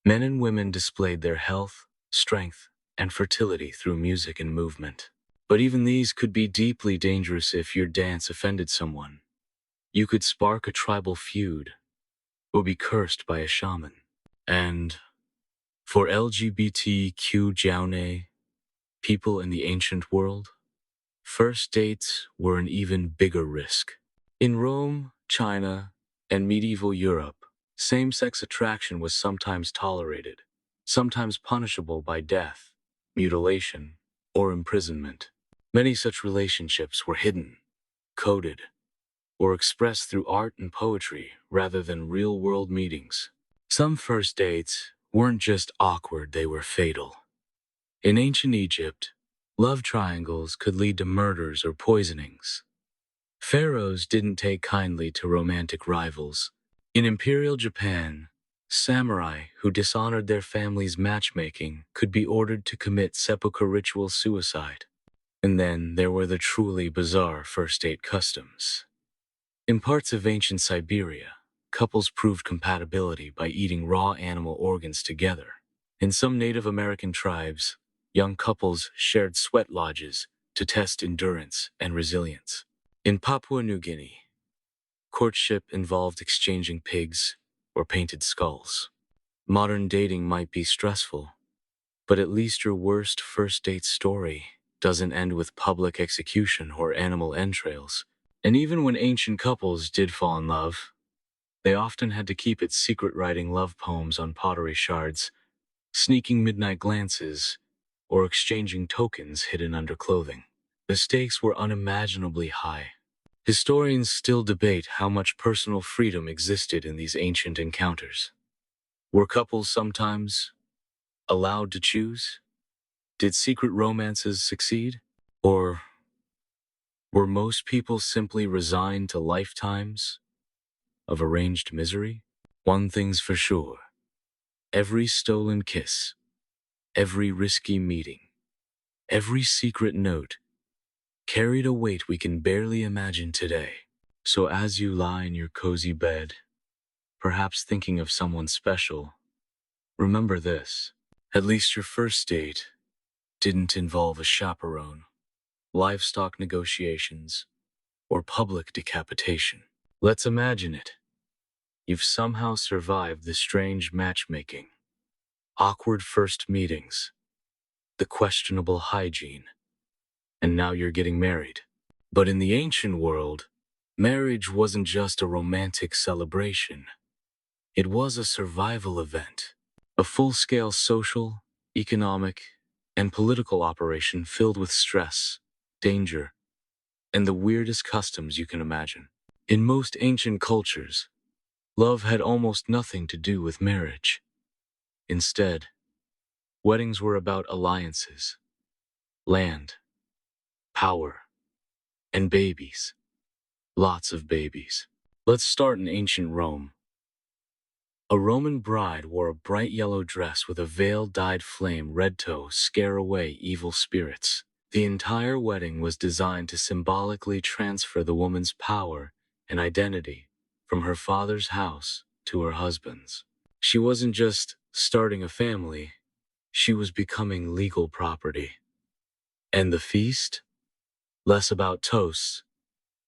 Men and women displayed their health, strength, and fertility through music and movement. But even these could be deeply dangerous if your dance offended someone. You could spark a tribal feud or be cursed by a shaman. And for LGBTQ Jaune people in the ancient world, first dates were an even bigger risk. In Rome, China, and medieval Europe, same-sex attraction was sometimes tolerated, sometimes punishable by death, mutilation, or imprisonment. Many such relationships were hidden, coded, or expressed through art and poetry rather than real-world meetings. Some first dates weren't just awkward, they were fatal. In ancient Egypt, love triangles could lead to murders or poisonings. Pharaohs didn't take kindly to romantic rivals. In Imperial Japan, samurai who dishonored their family's matchmaking could be ordered to commit seppuku ritual suicide. And then there were the truly bizarre first date customs. In parts of ancient Siberia, couples proved compatibility by eating raw animal organs together. In some Native American tribes, young couples shared sweat lodges to test endurance and resilience. In Papua New Guinea, courtship involved exchanging pigs or painted skulls. Modern dating might be stressful, but at least your worst first date story doesn't end with public execution or animal entrails. And even when ancient couples did fall in love, they often had to keep it secret, writing love poems on pottery shards, sneaking midnight glances, or exchanging tokens hidden under clothing. The stakes were unimaginably high. Historians still debate how much personal freedom existed in these ancient encounters. Were couples sometimes allowed to choose? Did secret romances succeed? Or were most people simply resigned to lifetimes of arranged misery? One thing's for sure: every stolen kiss, every risky meeting, every secret note carried a weight we can barely imagine today. So as you lie in your cozy bed, perhaps thinking of someone special, remember this: at least your first date didn't involve a chaperone, livestock negotiations, or public decapitation. Let's imagine it. You've somehow survived the strange matchmaking, awkward first meetings, the questionable hygiene, and now you're getting married. But in the ancient world, marriage wasn't just a romantic celebration. It was a survival event, a full-scale social, economic, and political operation filled with stress, danger, and the weirdest customs you can imagine. In most ancient cultures, love had almost nothing to do with marriage. Instead, weddings were about alliances, land, power, and babies. Lots of babies. Let's start in ancient Rome. A Roman bride wore a bright yellow dress with a veil dyed flame red to scare away evil spirits. The entire wedding was designed to symbolically transfer the woman's power and identity from her father's house to her husband's. She wasn't just starting a family, she was becoming legal property. And the feast? Less about toasts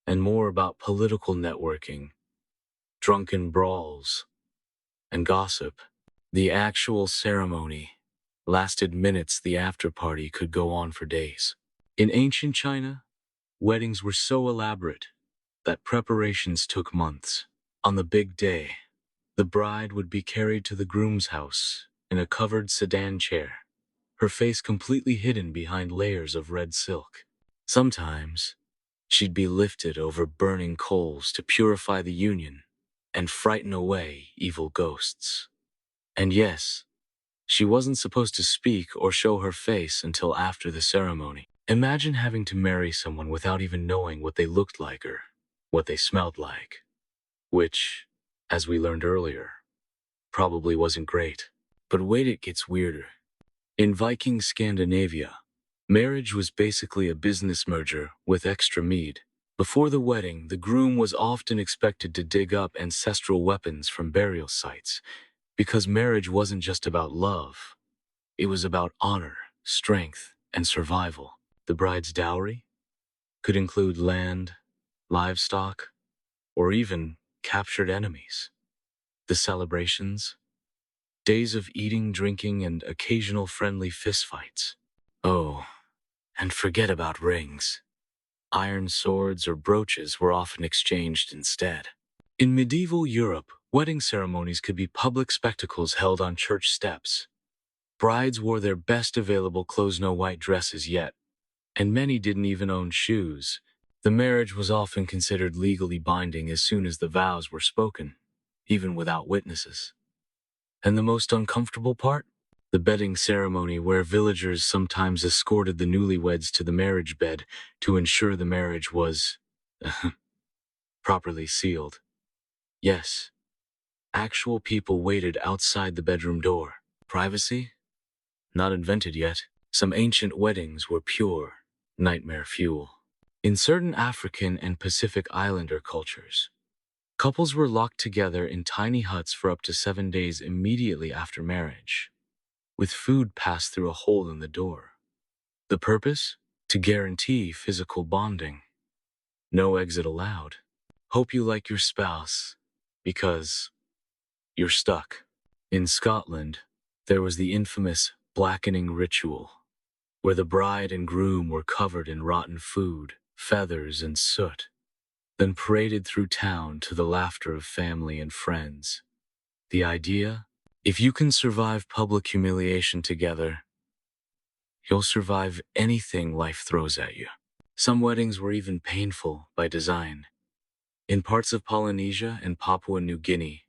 and more about political networking, drunken brawls, and gossip. The actual ceremony lasted minutes. The after party could go on for days. In ancient China, weddings were so elaborate that preparations took months. On the big day, the bride would be carried to the groom's house in a covered sedan chair, her face completely hidden behind layers of red silk. Sometimes, she'd be lifted over burning coals to purify the union and frighten away evil ghosts. And yes, she wasn't supposed to speak or show her face until after the ceremony. Imagine having to marry someone without even knowing what they looked like or what they smelled like, which, as we learned earlier, probably wasn't great. But wait, it gets weirder. In Viking Scandinavia, marriage was basically a business merger with extra mead. Before the wedding, the groom was often expected to dig up ancestral weapons from burial sites, because marriage wasn't just about love. It was about honor, strength, and survival. The bride's dowry could include land, livestock, or even captured enemies. The celebrations, days of eating, drinking, and occasional friendly fistfights. Oh, and forget about rings. Iron swords or brooches were often exchanged instead. In medieval Europe, wedding ceremonies could be public spectacles held on church steps. Brides wore their best available clothes, no white dresses yet, and many didn't even own shoes. The marriage was often considered legally binding as soon as the vows were spoken, even without witnesses. And the most uncomfortable part? The bedding ceremony, where villagers sometimes escorted the newlyweds to the marriage bed to ensure the marriage was properly sealed. Yes, actual people waited outside the bedroom door. Privacy? Not invented yet. Some ancient weddings were pure nightmare fuel. In certain African and Pacific Islander cultures, couples were locked together in tiny huts for up to 7 days immediately after marriage, with food passed through a hole in the door. The purpose? To guarantee physical bonding. No exit allowed. Hope you like your spouse, because you're stuck. In Scotland, there was the infamous blackening ritual, where the bride and groom were covered in rotten food, feathers, and soot, then paraded through town to the laughter of family and friends. The idea? If you can survive public humiliation together, you'll survive anything life throws at you. Some weddings were even painful by design. In parts of Polynesia and Papua New Guinea,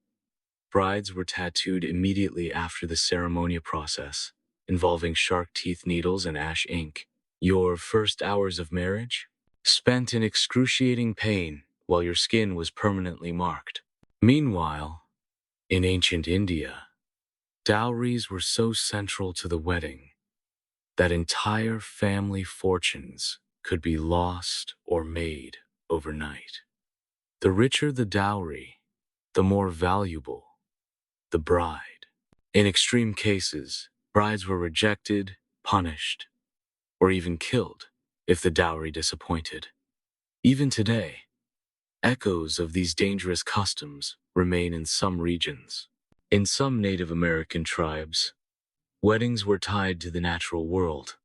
brides were tattooed immediately after the ceremonial process, involving shark teeth needles and ash ink. Your first hours of marriage? Spent in excruciating pain while your skin was permanently marked. Meanwhile, in ancient India, dowries were so central to the wedding that entire family fortunes could be lost or made overnight. The richer the dowry, the more valuable the bride. In extreme cases, brides were rejected, punished, or even killed if the dowry disappointed. Even today, echoes of these dangerous customs remain in some regions. In some Native American tribes, weddings were tied to the natural world.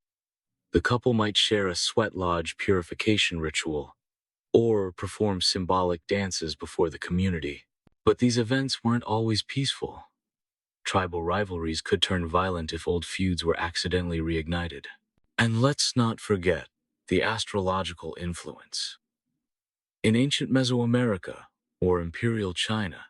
The couple might share a sweat lodge purification ritual or perform symbolic dances before the community. But these events weren't always peaceful. Tribal rivalries could turn violent if old feuds were accidentally reignited. And let's not forget the astrological influence. In ancient Mesoamerica, or Imperial China,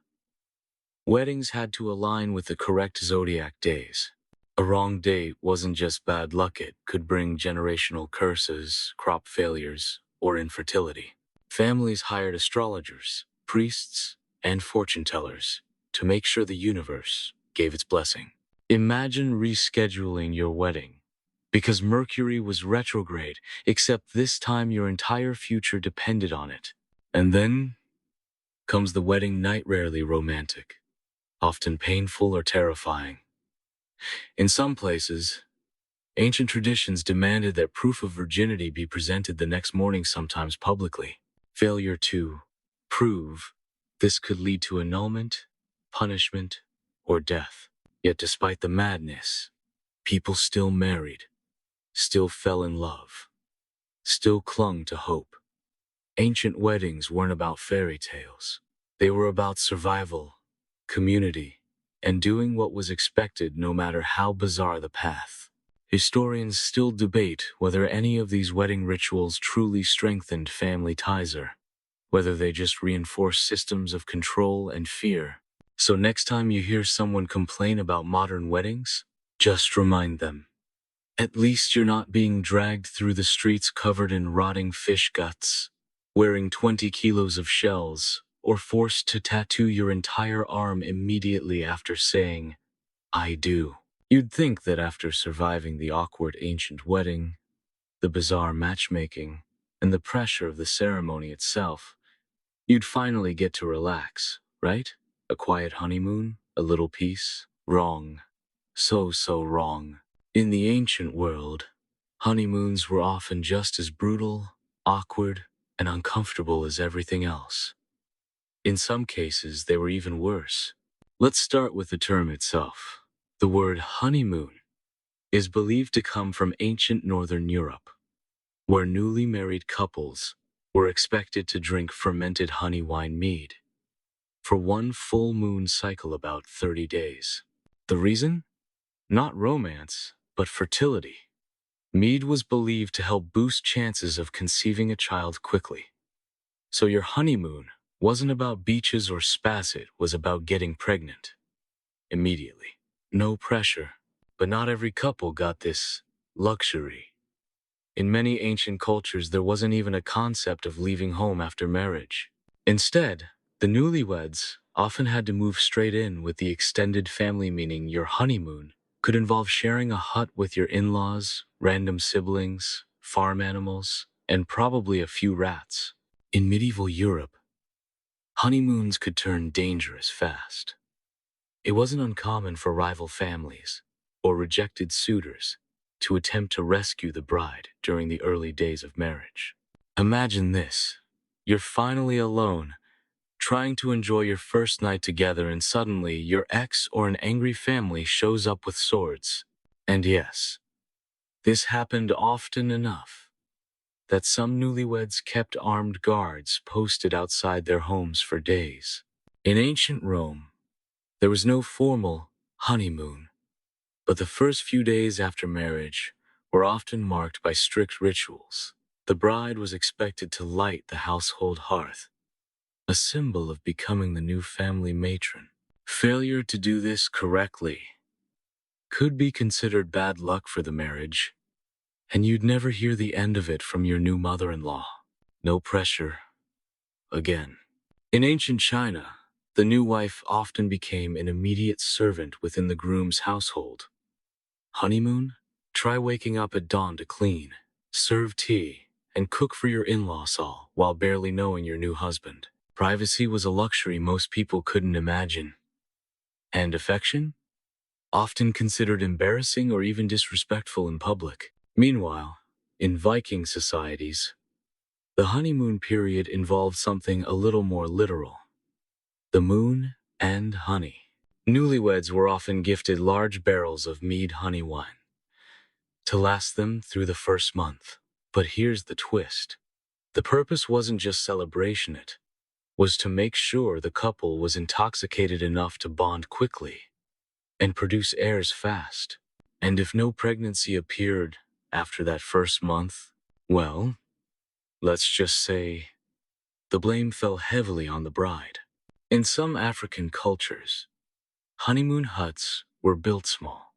weddings had to align with the correct zodiac days. A wrong date wasn't just bad luck, it could bring generational curses, crop failures, or infertility. Families hired astrologers, priests, and fortune tellers to make sure the universe gave its blessing. Imagine rescheduling your wedding because Mercury was retrograde, except this time your entire future depended on it. And then comes the wedding night, rarely romantic, often painful or terrifying. In some places, ancient traditions demanded that proof of virginity be presented the next morning, sometimes publicly. Failure to prove this could lead to annulment, punishment, or death. Yet despite the madness, people still married, still fell in love, still clung to hope. Ancient weddings weren't about fairy tales. They were about survival, community, and doing what was expected no matter how bizarre the path. Historians still debate whether any of these wedding rituals truly strengthened family ties or whether they just reinforced systems of control and fear. So next time you hear someone complain about modern weddings, just remind them, at least you're not being dragged through the streets covered in rotting fish guts, wearing 20 kilos of shells, or forced to tattoo your entire arm immediately after saying, "I do." You'd think that after surviving the awkward ancient wedding, the bizarre matchmaking, and the pressure of the ceremony itself, you'd finally get to relax, right? A quiet honeymoon, a little peace. Wrong. So wrong. In the ancient world, honeymoons were often just as brutal, awkward, and uncomfortable as everything else. In some cases, they were even worse. Let's start with the term itself. The word honeymoon is believed to come from ancient Northern Europe, where newly married couples were expected to drink fermented honey wine mead for one full moon cycle, about 30 days. The reason? Not romance, but fertility. Mead was believed to help boost chances of conceiving a child quickly. So your honeymoon wasn't about beaches or spas, it was about getting pregnant immediately. No pressure, but not every couple got this luxury. In many ancient cultures, there wasn't even a concept of leaving home after marriage. Instead, the newlyweds often had to move straight in with the extended family, meaning your honeymoon could involve sharing a hut with your in-laws, random siblings, farm animals, and probably a few rats. In medieval Europe, honeymoons could turn dangerous fast. It wasn't uncommon for rival families or rejected suitors to attempt to rescue the bride during the early days of marriage. Imagine this. You're finally alone, trying to enjoy your first night together, and suddenly your ex or an angry family shows up with swords. And yes, This happened often enough that some newlyweds kept armed guards posted outside their homes for days. In ancient Rome, there was no formal honeymoon, but the first few days after marriage were often marked by strict rituals. The bride was expected to light the household hearth, a symbol of becoming the new family matron. Failure to do this correctly could be considered bad luck for the marriage, and you'd never hear the end of it from your new mother-in-law. No pressure. Again. In ancient China, the new wife often became an immediate servant within the groom's household. Honeymoon? Try waking up at dawn to clean, serve tea, and cook for your in-laws all while barely knowing your new husband. Privacy was a luxury most people couldn't imagine. And affection? Often considered embarrassing or even disrespectful in public. Meanwhile, in Viking societies, the honeymoon period involved something a little more literal: the moon and honey. Newlyweds were often gifted large barrels of mead honey wine to last them through the first month. But here's the twist. The purpose wasn't just celebration, it was to make sure the couple was intoxicated enough to bond quickly and produce heirs fast. And if no pregnancy appeared after that first month, well, let's just say the blame fell heavily on the bride. In some African cultures, honeymoon huts were built small,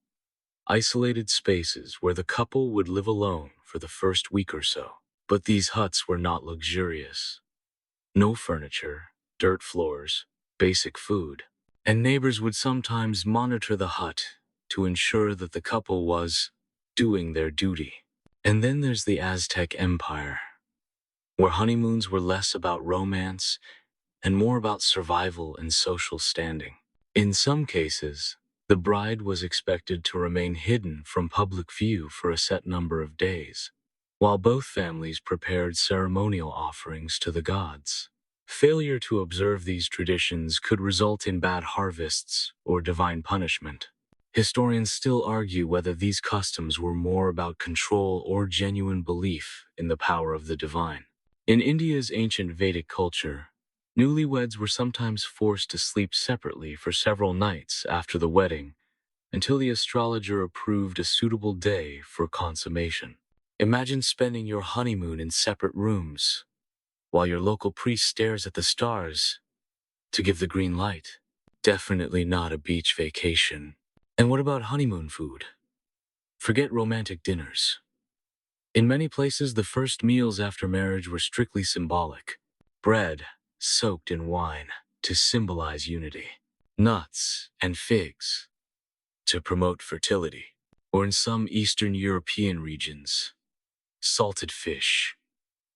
isolated spaces where the couple would live alone for the first week or so. But these huts were not luxurious. No furniture, dirt floors, basic food, and neighbors would sometimes monitor the hut to ensure that the couple was doing their duty. And then there's the Aztec Empire, where honeymoons were less about romance and more about survival and social standing. In some cases, the bride was expected to remain hidden from public view for a set number of days, while both families prepared ceremonial offerings to the gods. Failure to observe these traditions could result in bad harvests or divine punishment. Historians still argue whether these customs were more about control or genuine belief in the power of the divine. In India's ancient Vedic culture, newlyweds were sometimes forced to sleep separately for several nights after the wedding until the astrologer approved a suitable day for consummation. Imagine spending your honeymoon in separate rooms while your local priest stares at the stars to give the green light. Definitely not a beach vacation. And what about honeymoon food? Forget romantic dinners. In many places, the first meals after marriage were strictly symbolic. Bread soaked in wine to symbolize unity, nuts and figs to promote fertility, or in some Eastern European regions, salted fish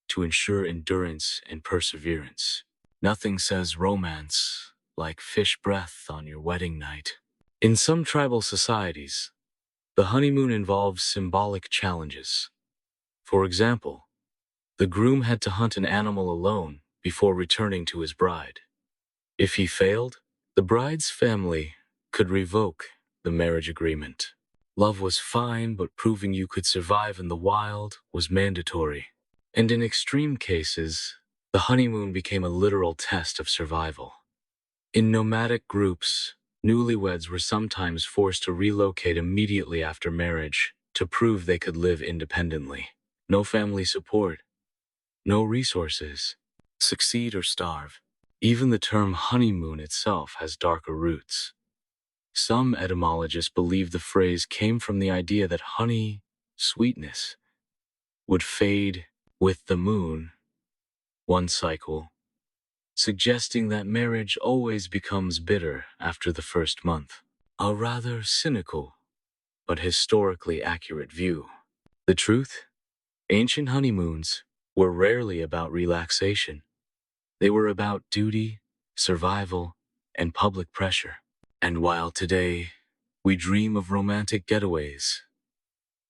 to ensure endurance and perseverance. Nothing says romance like fish breath on your wedding night. In some tribal societies, the honeymoon involves symbolic challenges. For example, the groom had to hunt an animal alone before returning to his bride. If he failed, the bride's family could revoke the marriage agreement. Love was fine, but proving you could survive in the wild was mandatory. And in extreme cases, the honeymoon became a literal test of survival. In nomadic groups, newlyweds were sometimes forced to relocate immediately after marriage to prove they could live independently. No family support, no resources. Succeed or starve. Even the term honeymoon itself has darker roots. Some etymologists believe the phrase came from the idea that honey, sweetness, would fade with the moon, one cycle, suggesting that marriage always becomes bitter after the first month. A rather cynical, but historically accurate view. The truth? Ancient honeymoons were rarely about relaxation. They were about duty, survival, and public pressure. And while today we dream of romantic getaways,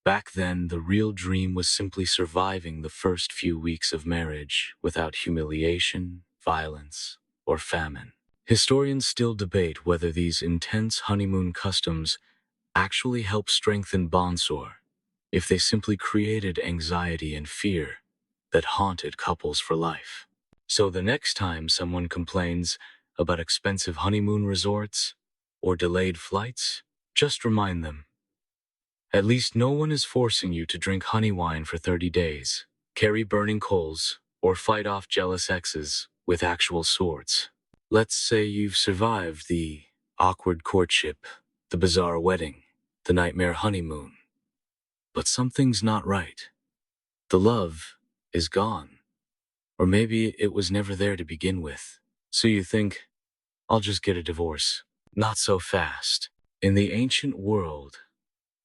back then the real dream was simply surviving the first few weeks of marriage without humiliation, violence, or famine. Historians still debate whether these intense honeymoon customs actually help strengthen bonds if they simply created anxiety and fear that haunted couples for life. So the next time someone complains about expensive honeymoon resorts or delayed flights, just remind them, at least no one is forcing you to drink honey wine for 30 days, carry burning coals, or fight off jealous exes with actual swords. Let's say you've survived the awkward courtship, the bizarre wedding, the nightmare honeymoon. But something's not right. The love is gone. Or maybe it was never there to begin with. So you think, I'll just get a divorce. Not so fast. In the ancient world,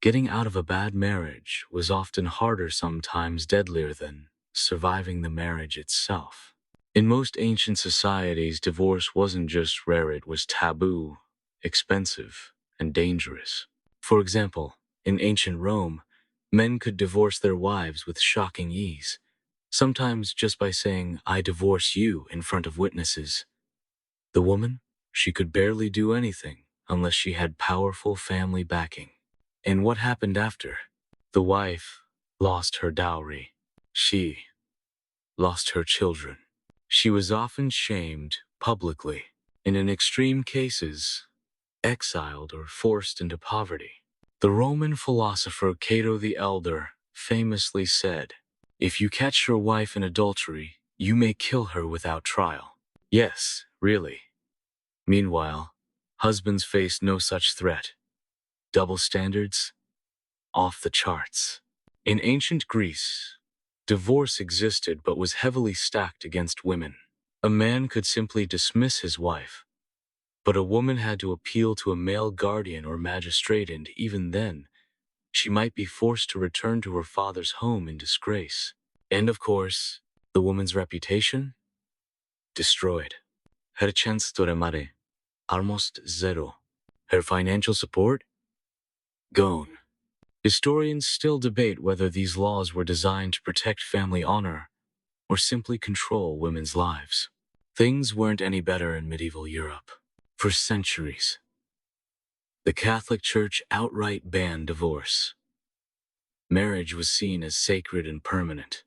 getting out of a bad marriage was often harder, sometimes deadlier, than surviving the marriage itself. In most ancient societies, divorce wasn't just rare, it was taboo, expensive, and dangerous. For example, in ancient Rome, men could divorce their wives with shocking ease, sometimes just by saying, "I divorce you," in front of witnesses. The woman, she could barely do anything unless she had powerful family backing. And what happened after? The wife lost her dowry. She lost her children. She was often shamed publicly, and in extreme cases, exiled or forced into poverty. The Roman philosopher Cato the Elder famously said, "If you catch your wife in adultery, you may kill her without trial." Yes, really. Meanwhile, husbands faced no such threat. Double standards? Off the charts. In ancient Greece, divorce existed but was heavily stacked against women. A man could simply dismiss his wife, but a woman had to appeal to a male guardian or magistrate, and even then, she might be forced to return to her father's home in disgrace. And of course, the woman's reputation? Destroyed. Her chance to remarry? Almost zero. Her financial support? Gone. Historians still debate whether these laws were designed to protect family honor or simply control women's lives. Things weren't any better in medieval Europe. For centuries, the Catholic Church outright banned divorce. Marriage was seen as sacred and permanent,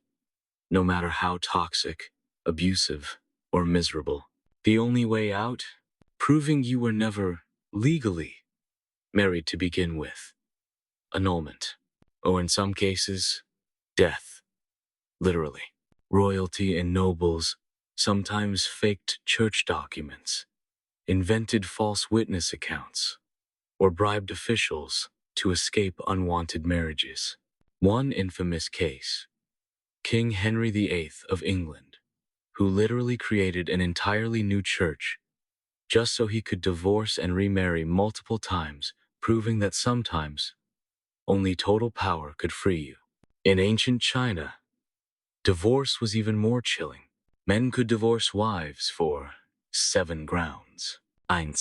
no matter how toxic, abusive, or miserable. The only way out? Proving you were never legally married to begin with. Annulment. Or in some cases, death. Literally. Royalty and nobles sometimes faked church documents, invented false witness accounts, or bribed officials to escape unwanted marriages. One infamous case, King Henry VIII of England, who literally created an entirely new church just so he could divorce and remarry multiple times, proving that sometimes only total power could free you. In ancient China, divorce was even more chilling. Men could divorce wives for 7 grounds. 1.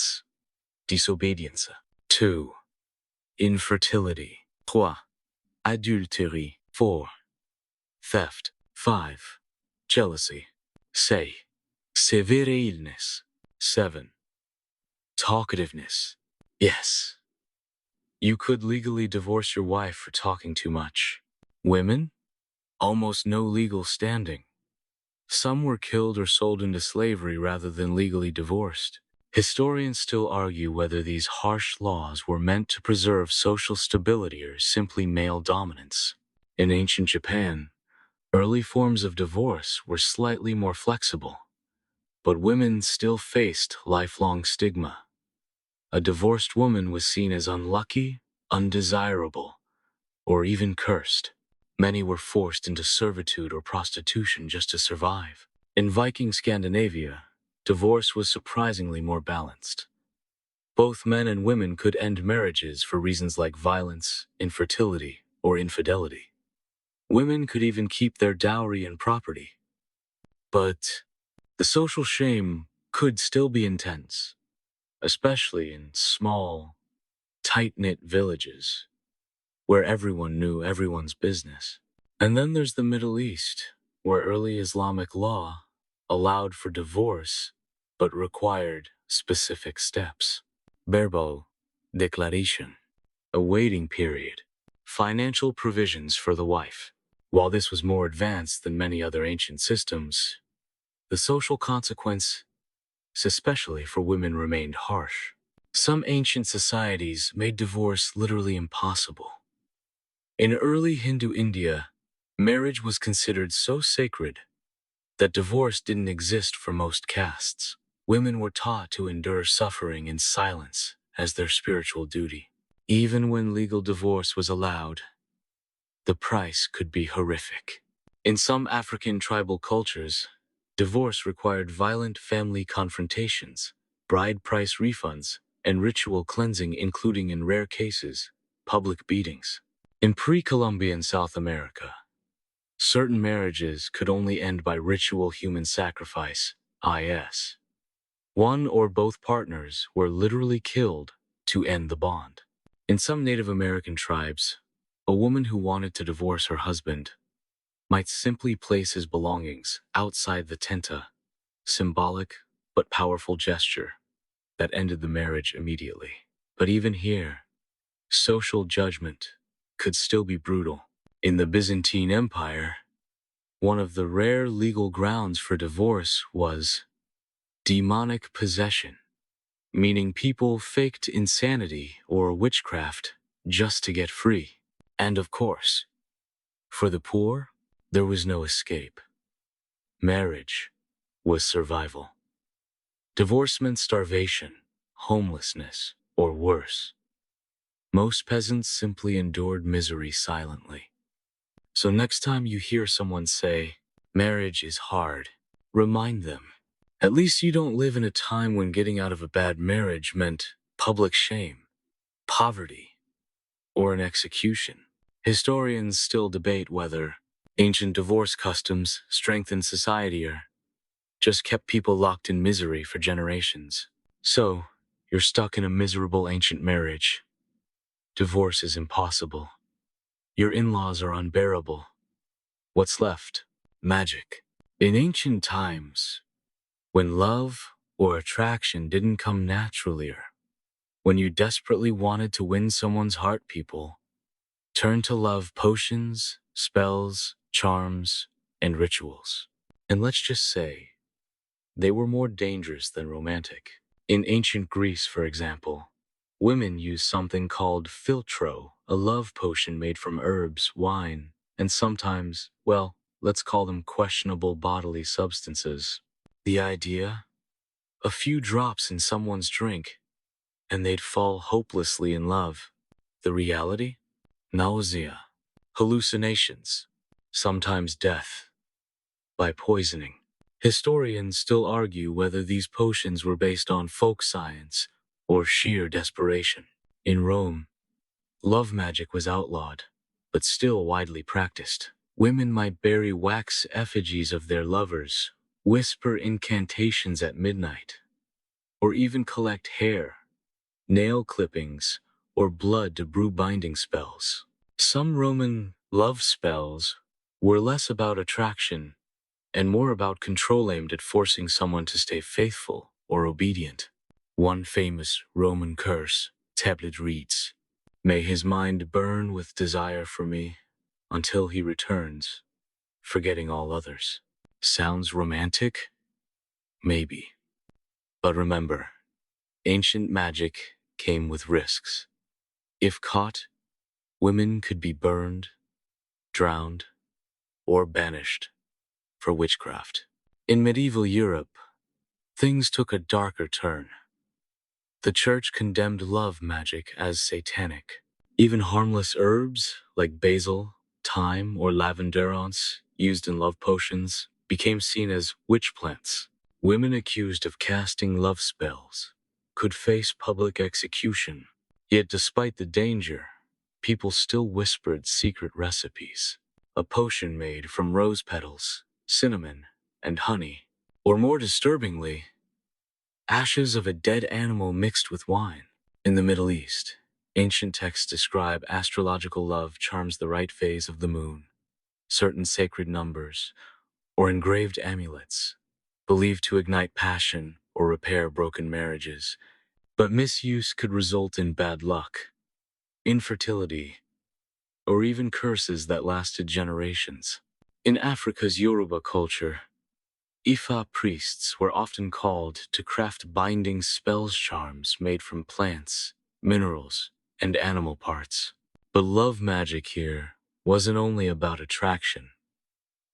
Disobedience. 2. Infertility. 3. Adultery. 4. Theft. 5. Jealousy. 6. Severe illness. 7. Talkativeness. Yes, you could legally divorce your wife for talking too much. Women? Almost no legal standing. Some were killed or sold into slavery rather than legally divorced. Historians still argue whether these harsh laws were meant to preserve social stability or simply male dominance. In ancient Japan, early forms of divorce were slightly more flexible, but women still faced lifelong stigma. A divorced woman was seen as unlucky, undesirable, or even cursed. Many were forced into servitude or prostitution just to survive. In Viking Scandinavia, divorce was surprisingly more balanced. Both men and women could end marriages for reasons like violence, infertility, or infidelity. Women could even keep their dowry and property. But the social shame could still be intense, especially in small, tight-knit villages where everyone knew everyone's business. And then there's the Middle East, where early Islamic law allowed for divorce but required specific steps. Verbal declaration, a waiting period, Financial provisions for the wife. While this was more advanced than many other ancient systems, the social consequence, especially for women, remained harsh. Some ancient societies made divorce literally impossible. In early Hindu India, marriage was considered so sacred that divorce didn't exist for most castes. Women were taught to endure suffering in silence as their spiritual duty. Even when legal divorce was allowed, the price could be horrific. In some African tribal cultures, divorce required violent family confrontations, bride price refunds, and ritual cleansing, including, in rare cases, public beatings. In pre-Columbian South America, certain marriages could only end by ritual human sacrifice, i.s. one or both partners were literally killed to end the bond. In some Native American tribes, a woman who wanted to divorce her husband might simply place his belongings outside the tenta, symbolic but powerful gesture that ended the marriage immediately. But even here, social judgment could still be brutal. In the Byzantine Empire, one of the rare legal grounds for divorce was demonic possession, meaning people faked insanity or witchcraft just to get free. And of course, for the poor, there was no escape. Marriage was survival. Divorce meant starvation, homelessness, or worse. Most peasants simply endured misery silently. So next time you hear someone say, marriage is hard, remind them, at least you don't live in a time when getting out of a bad marriage meant public shame, poverty, or an execution. Historians still debate whether ancient divorce customs strengthened society or just kept people locked in misery for generations. So, you're stuck in a miserable ancient marriage. Divorce is impossible. Your in-laws are unbearable. What's left? Magic. In ancient times, when love or attraction didn't come naturally, or when you desperately wanted to win someone's heart, people turned to love potions, spells, charms, and rituals. And let's just say, they were more dangerous than romantic. In ancient Greece, for example, women used something called philtro, a love potion made from herbs, wine, and sometimes, well, let's call them questionable bodily substances. The idea? A few drops in someone's drink, and they'd fall hopelessly in love. The reality? Nausea, hallucinations, sometimes death by poisoning. Historians still argue whether these potions were based on folk science or sheer desperation. In Rome, love magic was outlawed, but still widely practiced. Women might bury wax effigies of their lovers, whisper incantations at midnight, or even collect hair, nail clippings, or blood to brew binding spells. Some Roman love spells were less about attraction and more about control, aimed at forcing someone to stay faithful or obedient. One famous Roman curse tablet reads, "May his mind burn with desire for me until he returns, forgetting all others." Sounds romantic? Maybe. But remember, ancient magic came with risks. If caught, women could be burned, drowned, or banished for witchcraft. In medieval Europe, things took a darker turn. The church condemned love magic as satanic. Even harmless herbs like basil, thyme, or lavenderance used in love potions became seen as witch plants. Women accused of casting love spells could face public execution. Yet despite the danger, people still whispered secret recipes. A potion made from rose petals, cinnamon, and honey. Or more disturbingly, ashes of a dead animal mixed with wine. In the Middle East, ancient texts describe astrological love charms, the right phase of the moon, certain sacred numbers, or engraved amulets, believed to ignite passion or repair broken marriages. But misuse could result in bad luck, infertility, or even curses that lasted generations. In Africa's Yoruba culture, Ifa priests were often called to craft binding spells charms made from plants, minerals, and animal parts. But love magic here wasn't only about attraction.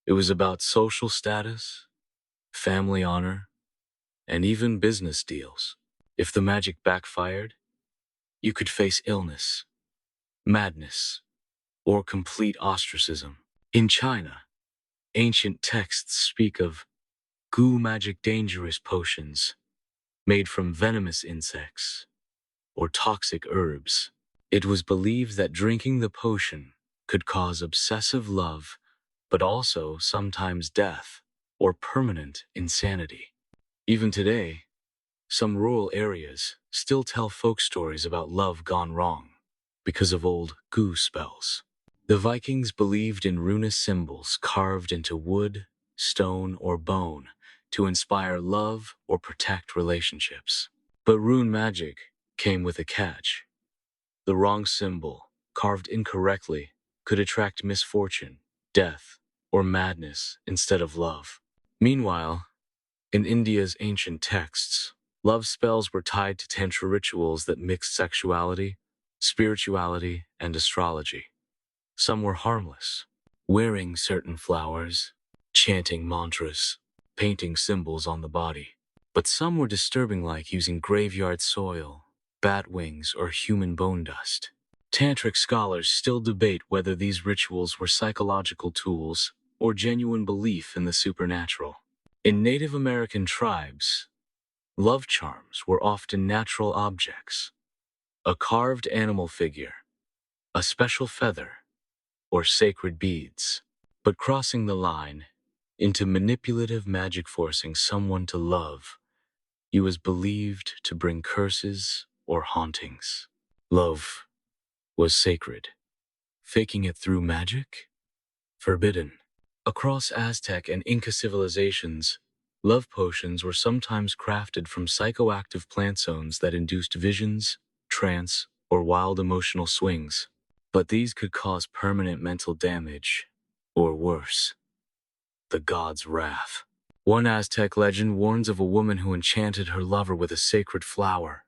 It was about social status, family honor, and even business deals. If the magic backfired, you could face illness, madness, or complete ostracism. In China, ancient texts speak of goo magic dangerous potions made from venomous insects or toxic herbs. It was believed that drinking the potion could cause obsessive love, but also sometimes death or permanent insanity. Even today, some rural areas still tell folk stories about love gone wrong because of old goo spells. The Vikings believed in runic symbols carved into wood, stone, or bone to inspire love or protect relationships. But rune magic came with a catch. The wrong symbol, carved incorrectly, could attract misfortune, death, or madness instead of love. Meanwhile, in India's ancient texts, love spells were tied to tantra rituals that mixed sexuality, spirituality, and astrology. Some were harmless, wearing certain flowers, chanting mantras, painting symbols on the body. But some were disturbing, like using graveyard soil, bat wings, or human bone dust. Tantric scholars still debate whether these rituals were psychological tools or genuine belief in the supernatural. In Native American tribes, love charms were often natural objects, a carved animal figure, a special feather, or sacred beads. But crossing the line into manipulative magic, forcing someone to love, he was believed to bring curses or hauntings. Love was sacred. Faking it through magic? Forbidden. Across Aztec and Inca civilizations, love potions were sometimes crafted from psychoactive plant zones that induced visions, trance, or wild emotional swings. But these could cause permanent mental damage, or worse, the god's wrath. One Aztec legend warns of a woman who enchanted her lover with a sacred flower,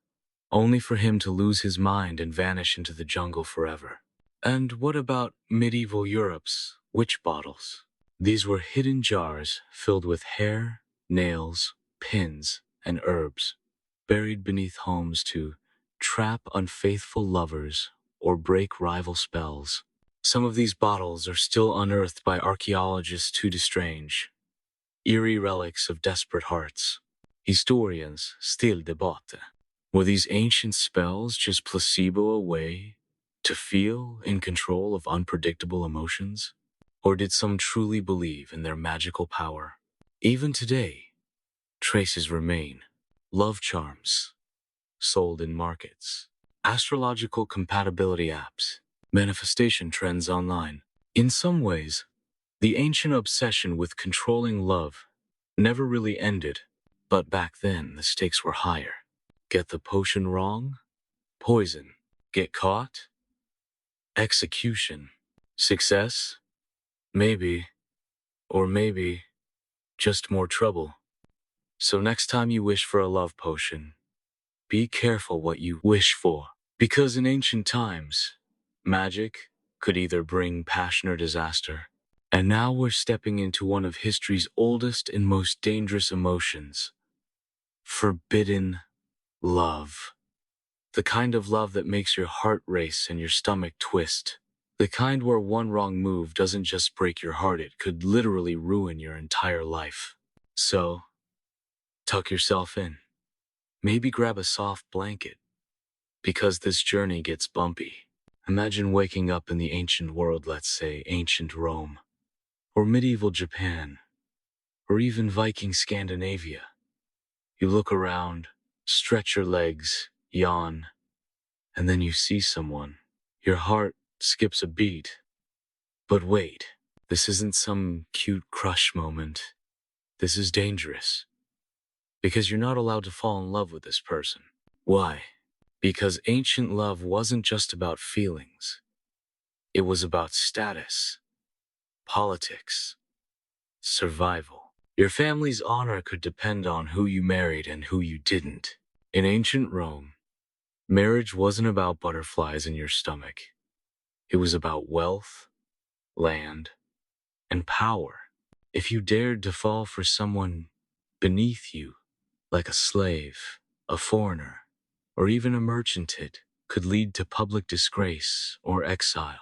only for him to lose his mind and vanish into the jungle forever. And what about medieval Europe's witch bottles? These were hidden jars filled with hair, nails, pins, and herbs, buried beneath homes to trap unfaithful lovers or break rival spells. Some of these bottles are still unearthed by archaeologists too strange, eerie relics of desperate hearts. Historians still debate. Were these ancient spells just placebo, a way to feel in control of unpredictable emotions? Or did some truly believe in their magical power? Even today, traces remain. Love charms, sold in markets. Astrological compatibility apps. Manifestation trends online. In some ways, the ancient obsession with controlling love never really ended. But back then, the stakes were higher. Get the potion wrong? Poison. Get caught? Execution. Success? Maybe. Or maybe just more trouble. So next time you wish for a love potion, be careful what you wish for. Because in ancient times, magic could either bring passion or disaster. And now we're stepping into one of history's oldest and most dangerous emotions: forbidden love. The kind of love that makes your heart race and your stomach twist. The kind where one wrong move doesn't just break your heart, it could literally ruin your entire life. So, tuck yourself in. Maybe grab a soft blanket, because this journey gets bumpy. Imagine waking up in the ancient world, let's say ancient Rome, or medieval Japan, or even Viking Scandinavia. You look around, stretch your legs, yawn, and then you see someone. Your heart skips a beat. But wait, this isn't some cute crush moment. This is dangerous. Because you're not allowed to fall in love with this person. Why? Because ancient love wasn't just about feelings. It was about status, politics, survival. Your family's honor could depend on who you married and who you didn't. In ancient Rome, marriage wasn't about butterflies in your stomach. It was about wealth, land, and power. If you dared to fall for someone beneath you, like a slave, a foreigner, or even a merchant, it could lead to public disgrace or exile.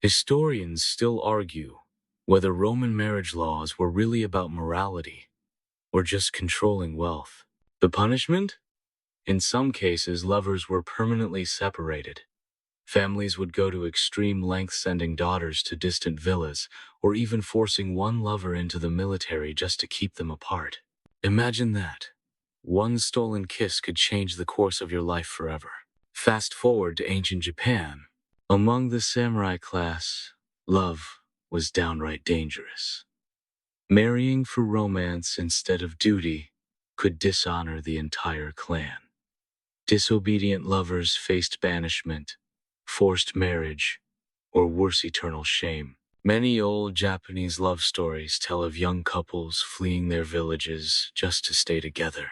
Historians still argue whether Roman marriage laws were really about morality or just controlling wealth. The punishment? In some cases, lovers were permanently separated. Families would go to extreme lengths sending daughters to distant villas or even forcing one lover into the military just to keep them apart. Imagine that. One stolen kiss could change the course of your life forever. Fast forward to ancient Japan. Among the samurai class, love was downright dangerous. Marrying for romance instead of duty could dishonor the entire clan. Disobedient lovers faced banishment, forced marriage, or worse, eternal shame. Many old Japanese love stories tell of young couples fleeing their villages just to stay together.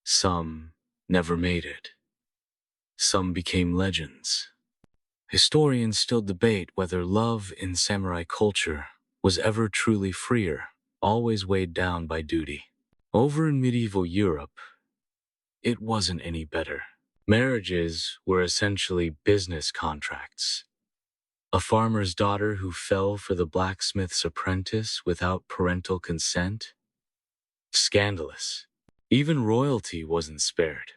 Some never made it. Some became legends. Historians still debate whether love in samurai culture was ever truly freer, always weighed down by duty. Over in medieval Europe, it wasn't any better. Marriages were essentially business contracts. A farmer's daughter who fell for the blacksmith's apprentice without parental consent? Scandalous. Even royalty wasn't spared.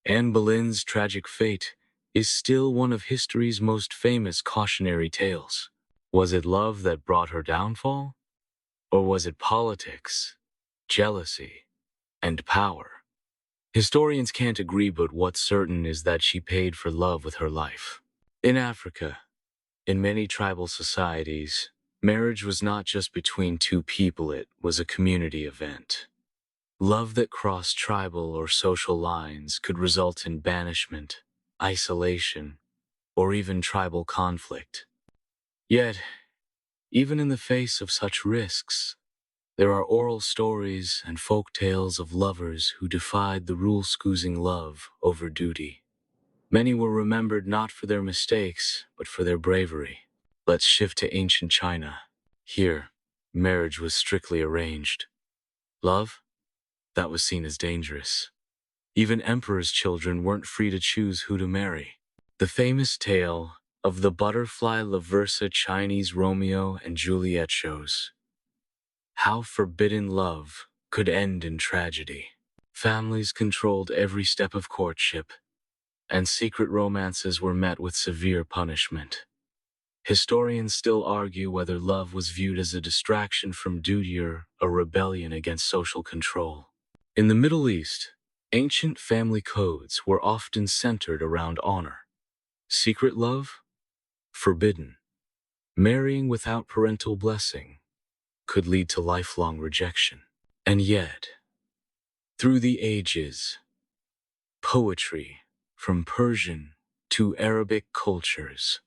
Anne Boleyn's tragic fate is still one of history's most famous cautionary tales. Was it love that brought her downfall? Or was it politics, jealousy, and power? Historians can't agree, but what's certain is that she paid for love with her life. In Africa, in many tribal societies, marriage was not just between two people, it was a community event. Love that crossed tribal or social lines could result in banishment, isolation, or even tribal conflict. Yet, even in the face of such risks, there are oral stories and folk tales of lovers who defied the rules, choosing love over duty. Many were remembered not for their mistakes, but for their bravery. Let's shift to ancient China. Here, marriage was strictly arranged. Love? That was seen as dangerous. Even emperors' children weren't free to choose who to marry. The famous tale of the butterfly love versa Chinese Romeo and Juliet shows how forbidden love could end in tragedy. Families controlled every step of courtship, and secret romances were met with severe punishment. Historians still argue whether love was viewed as a distraction from duty or a rebellion against social control. In the Middle East, ancient family codes were often centered around honor. Secret love? Forbidden. Marrying without parental blessing could lead to lifelong rejection. And yet, through the ages, poetry, from Persian to Arabic cultures,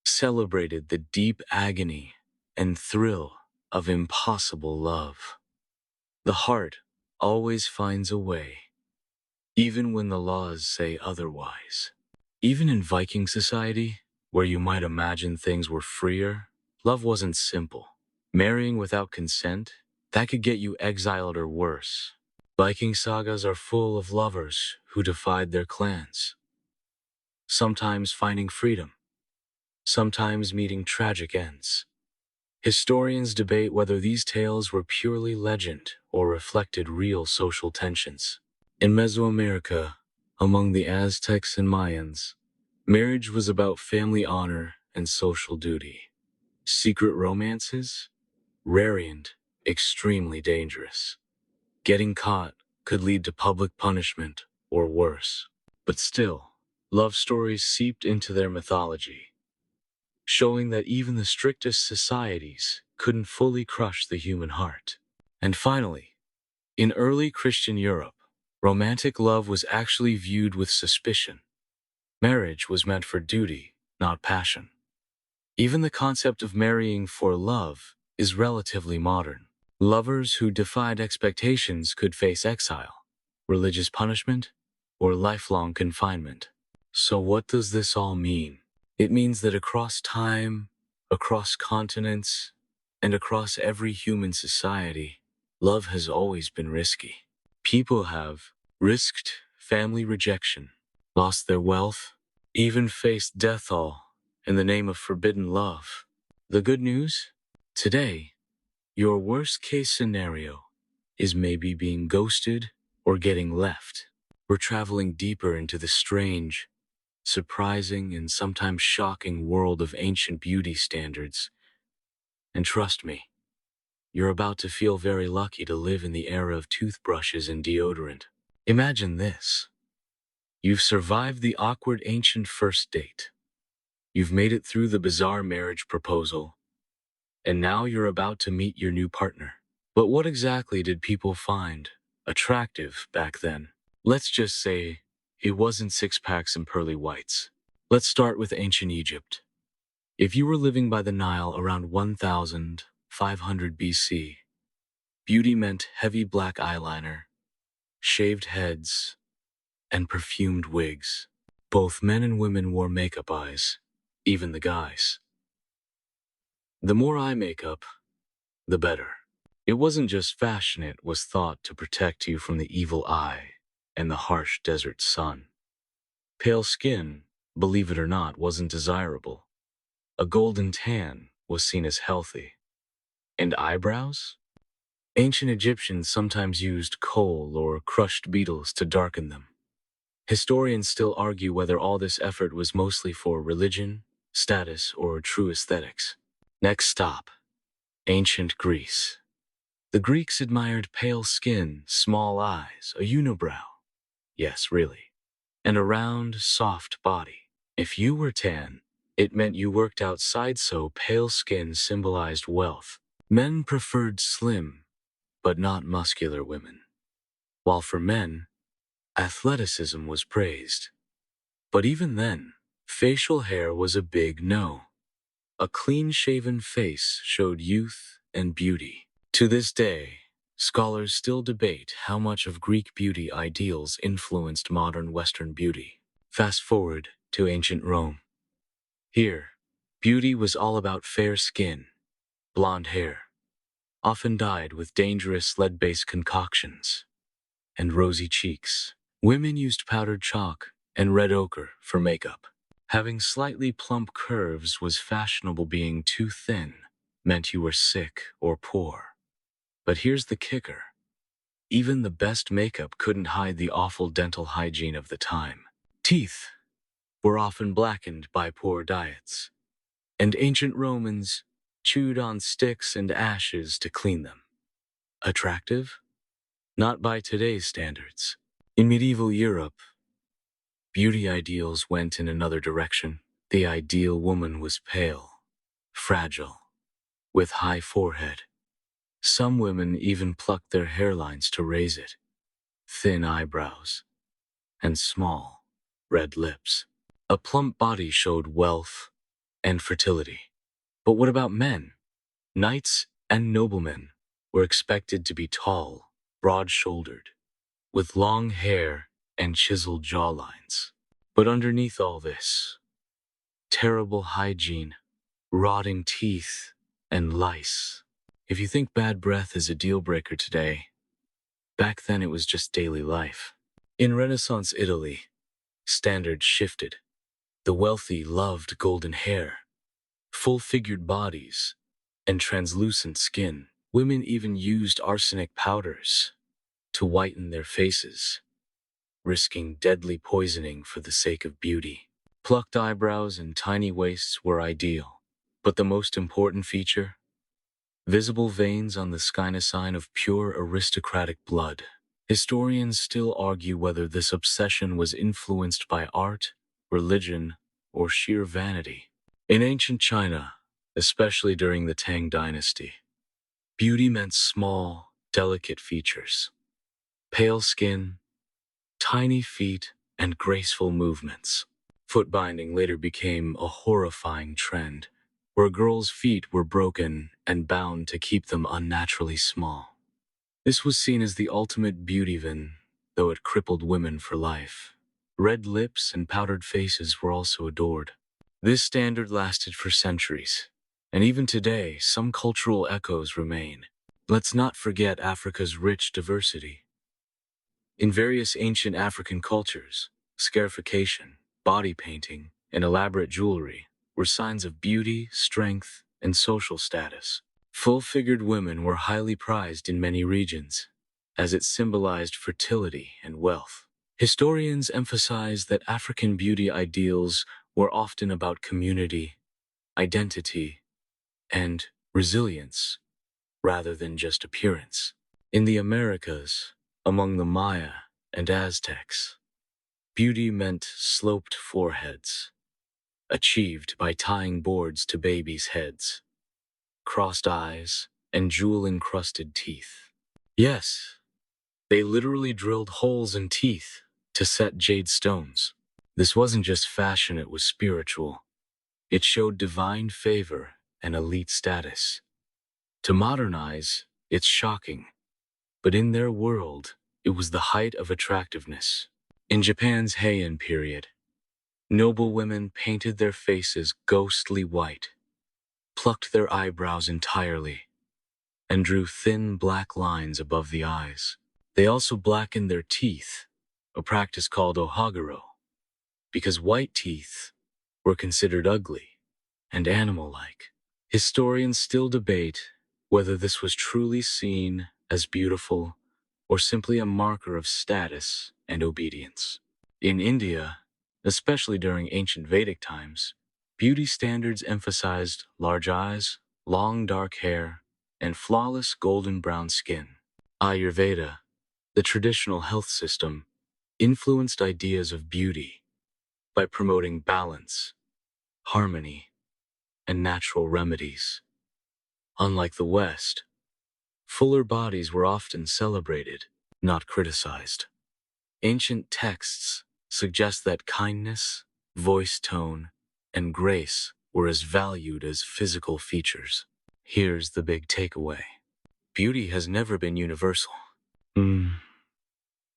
celebrated the deep agony and thrill of impossible love. The heart always finds a way, even when the laws say otherwise. Even in Viking society, where you might imagine things were freer, love wasn't simple. Marrying without consent, that could get you exiled or worse. Viking sagas are full of lovers who defied their clans, sometimes finding freedom, sometimes meeting tragic ends. Historians debate whether these tales were purely legend or reflected real social tensions. In Mesoamerica, among the Aztecs and Mayans, marriage was about family honor and social duty. Secret romances? Rare and extremely dangerous. Getting caught could lead to public punishment or worse. But still, love stories seeped into their mythology, showing that even the strictest societies couldn't fully crush the human heart. And finally, in early Christian Europe, romantic love was actually viewed with suspicion. Marriage was meant for duty, not passion. Even the concept of marrying for love is relatively modern. Lovers who defied expectations could face exile, religious punishment, or lifelong confinement. So what does this all mean? It means that across time, across continents, and across every human society, love has always been risky. People have risked family rejection, lost their wealth, even faced death all in the name of forbidden love. The good news? Today, your worst case scenario is maybe being ghosted or getting left. We're traveling deeper into the strange, surprising, and sometimes shocking world of ancient beauty standards. And trust me, you're about to feel very lucky to live in the era of toothbrushes and deodorant. Imagine this. You've survived the awkward ancient first date. You've made it through the bizarre marriage proposal. And now you're about to meet your new partner. But what exactly did people find attractive back then? Let's just say it wasn't six-packs and pearly whites. Let's start with ancient Egypt. If you were living by the Nile around 1500 BC, beauty meant heavy black eyeliner, shaved heads, and perfumed wigs. Both men and women wore makeup eyes, even the guys. The more eye makeup, the better. It wasn't just fashion, it was thought to protect you from the evil eye and the harsh desert sun. Pale skin, believe it or not, wasn't desirable. A golden tan was seen as healthy. And eyebrows? Ancient Egyptians sometimes used coal or crushed beetles to darken them. Historians still argue whether all this effort was mostly for religion, status, or true aesthetics. Next stop, ancient Greece. The Greeks admired pale skin, small eyes, a unibrow. Yes, really. And a round, soft body. If you were tan, it meant you worked outside, so pale skin symbolized wealth. Men preferred slim, but not muscular women. While for men, athleticism was praised. But even then, facial hair was a big no. A clean-shaven face showed youth and beauty. To this day, scholars still debate how much of Greek beauty ideals influenced modern Western beauty. Fast forward to ancient Rome. Here, beauty was all about fair skin, blonde hair, often dyed with dangerous lead-based concoctions, and rosy cheeks. Women used powdered chalk and red ochre for makeup. Having slightly plump curves was fashionable. Being too thin meant you were sick or poor. But here's the kicker. Even the best makeup couldn't hide the awful dental hygiene of the time. Teeth were often blackened by poor diets, and ancient Romans chewed on sticks and ashes to clean them. Attractive? Not by today's standards. In medieval Europe, beauty ideals went in another direction. The ideal woman was pale, fragile, with high forehead. Some women even plucked their hairlines to raise it, thin eyebrows, and small, red lips. A plump body showed wealth and fertility. But what about men? Knights and noblemen were expected to be tall, broad-shouldered, with long hair and chiseled jawlines. But underneath all this, terrible hygiene, rotting teeth, and lice. If you think bad breath is a deal breaker today, back then it was just daily life. In Renaissance Italy, standards shifted. The wealthy loved golden hair, full-figured bodies, and translucent skin. Women even used arsenic powders to whiten their faces, risking deadly poisoning for the sake of beauty. Plucked eyebrows and tiny waists were ideal. But the most important feature? Visible veins on the skin, a sign of pure aristocratic blood. Historians still argue whether this obsession was influenced by art, religion, or sheer vanity. In ancient China, especially during the Tang dynasty, beauty meant small, delicate features. Pale skin, tiny feet, and graceful movements. Foot binding later became a horrifying trend, where girls' feet were broken and bound to keep them unnaturally small. This was seen as the ultimate beauty even, though it crippled women for life. Red lips and powdered faces were also adored. This standard lasted for centuries, and even today, some cultural echoes remain. Let's not forget Africa's rich diversity. In various ancient African cultures, scarification, body painting, and elaborate jewelry were signs of beauty, strength, and social status. Full-figured women were highly prized in many regions, as it symbolized fertility and wealth. Historians emphasize that African beauty ideals were often about community, identity, and resilience, rather than just appearance. In the Americas, among the Maya and Aztecs, beauty meant sloped foreheads, achieved by tying boards to babies' heads, crossed eyes, and jewel-encrusted teeth. Yes, they literally drilled holes in teeth to set jade stones. This wasn't just fashion, it was spiritual. It showed divine favor and elite status. To modernize, it's shocking, but in their world, it was the height of attractiveness. In Japan's Heian period, noble women painted their faces ghostly white, plucked their eyebrows entirely, and drew thin black lines above the eyes. They also blackened their teeth, a practice called ohaguro, because white teeth were considered ugly and animal-like. Historians still debate whether this was truly seen as beautiful or simply a marker of status and obedience. In India, especially during ancient Vedic times, beauty standards emphasized large eyes, long dark hair, and flawless golden brown skin. Ayurveda, the traditional health system, influenced ideas of beauty by promoting balance, harmony, and natural remedies. Unlike the West, fuller bodies were often celebrated, not criticized. Ancient texts suggest that kindness, voice tone, and grace were as valued as physical features. Here's the big takeaway. Beauty has never been universal.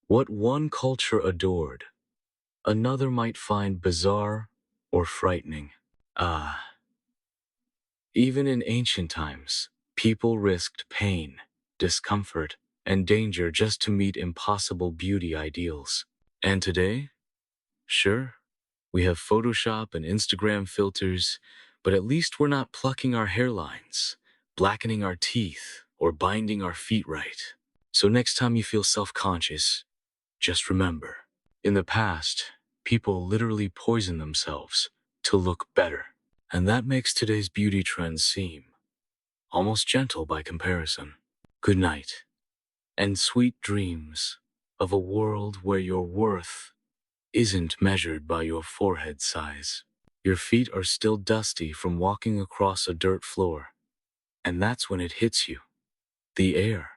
What one culture adored, another might find bizarre or frightening. Even in ancient times, people risked pain, discomfort, and danger just to meet impossible beauty ideals. And today? Sure, we have Photoshop and Instagram filters, but at least we're not plucking our hairlines, blackening our teeth, or binding our feet right. So next time you feel self-conscious, just remember, in the past, people literally poison themselves to look better. And that makes today's beauty trends seem almost gentle by comparison. Good night, and sweet dreams of a world where your worth isn't measured by your forehead size. Your feet are still dusty from walking across a dirt floor, and that's when it hits you. The air,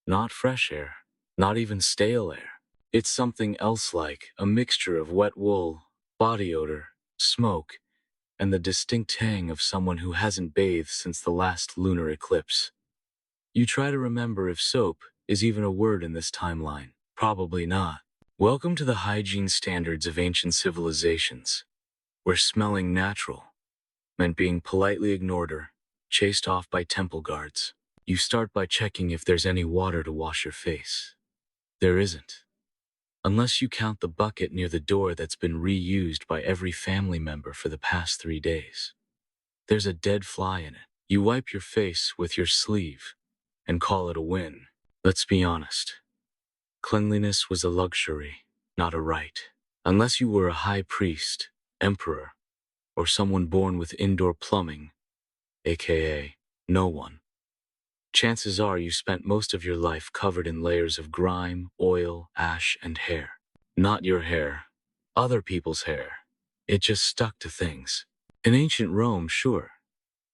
not fresh air, not even stale air. It's something else, like a mixture of wet wool, body odor, smoke, and the distinct tang of someone who hasn't bathed since the last lunar eclipse. You try to remember if soap is even a word in this timeline. Probably not. Welcome to the hygiene standards of ancient civilizations, where smelling natural meant being politely ignored or chased off by temple guards. You start by checking if there's any water to wash your face. There isn't, unless you count the bucket near the door that's been reused by every family member for the past 3 days. There's a dead fly in it. You wipe your face with your sleeve and call it a win. Let's be honest. Cleanliness was a luxury, not a right. Unless you were a high priest, emperor, or someone born with indoor plumbing, aka no one. Chances are you spent most of your life covered in layers of grime, oil, ash, and hair. Not your hair, other people's hair. It just stuck to things. In ancient Rome, sure,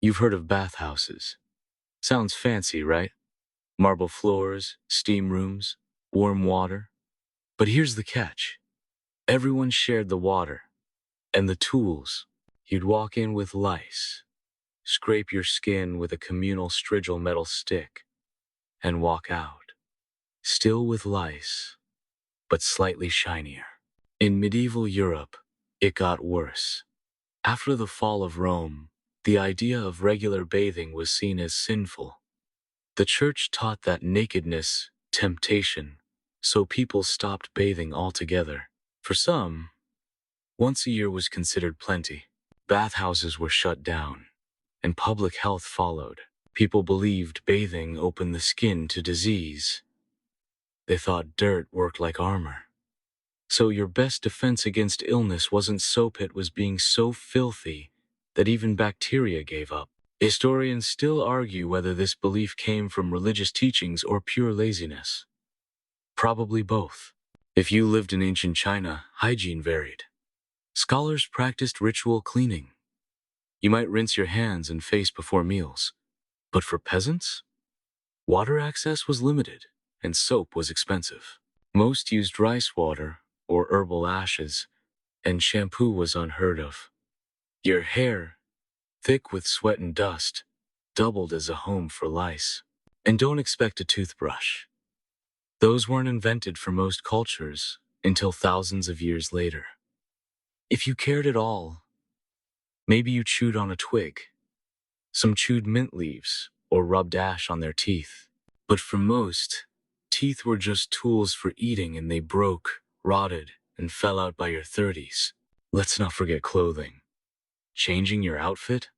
you've heard of bathhouses. Sounds fancy, right? Marble floors, steam rooms, warm water. But here's the catch. Everyone shared the water and the tools. You'd walk in with lice, scrape your skin with a communal strigil metal stick, and walk out, still with lice, but slightly shinier. In medieval Europe, it got worse. After the fall of Rome, the idea of regular bathing was seen as sinful. The church taught that nakedness, temptation, so people stopped bathing altogether. For some, once a year was considered plenty. Bathhouses were shut down, and public health followed. People believed bathing opened the skin to disease. They thought dirt worked like armor. So your best defense against illness wasn't soap, it was being so filthy that even bacteria gave up. Historians still argue whether this belief came from religious teachings or pure laziness. Probably both. If you lived in ancient China, hygiene varied. Scholars practiced ritual cleaning. You might rinse your hands and face before meals. But for peasants, water access was limited, and soap was expensive. Most used rice water or herbal ashes, and shampoo was unheard of. Your hair, thick with sweat and dust, doubled as a home for lice. And don't expect a toothbrush. Those weren't invented for most cultures until thousands of years later. If you cared at all, maybe you chewed on a twig. Some chewed mint leaves or rubbed ash on their teeth. But for most, teeth were just tools for eating, and they broke, rotted, and fell out by your 30s. Let's not forget clothing. Changing your outfit?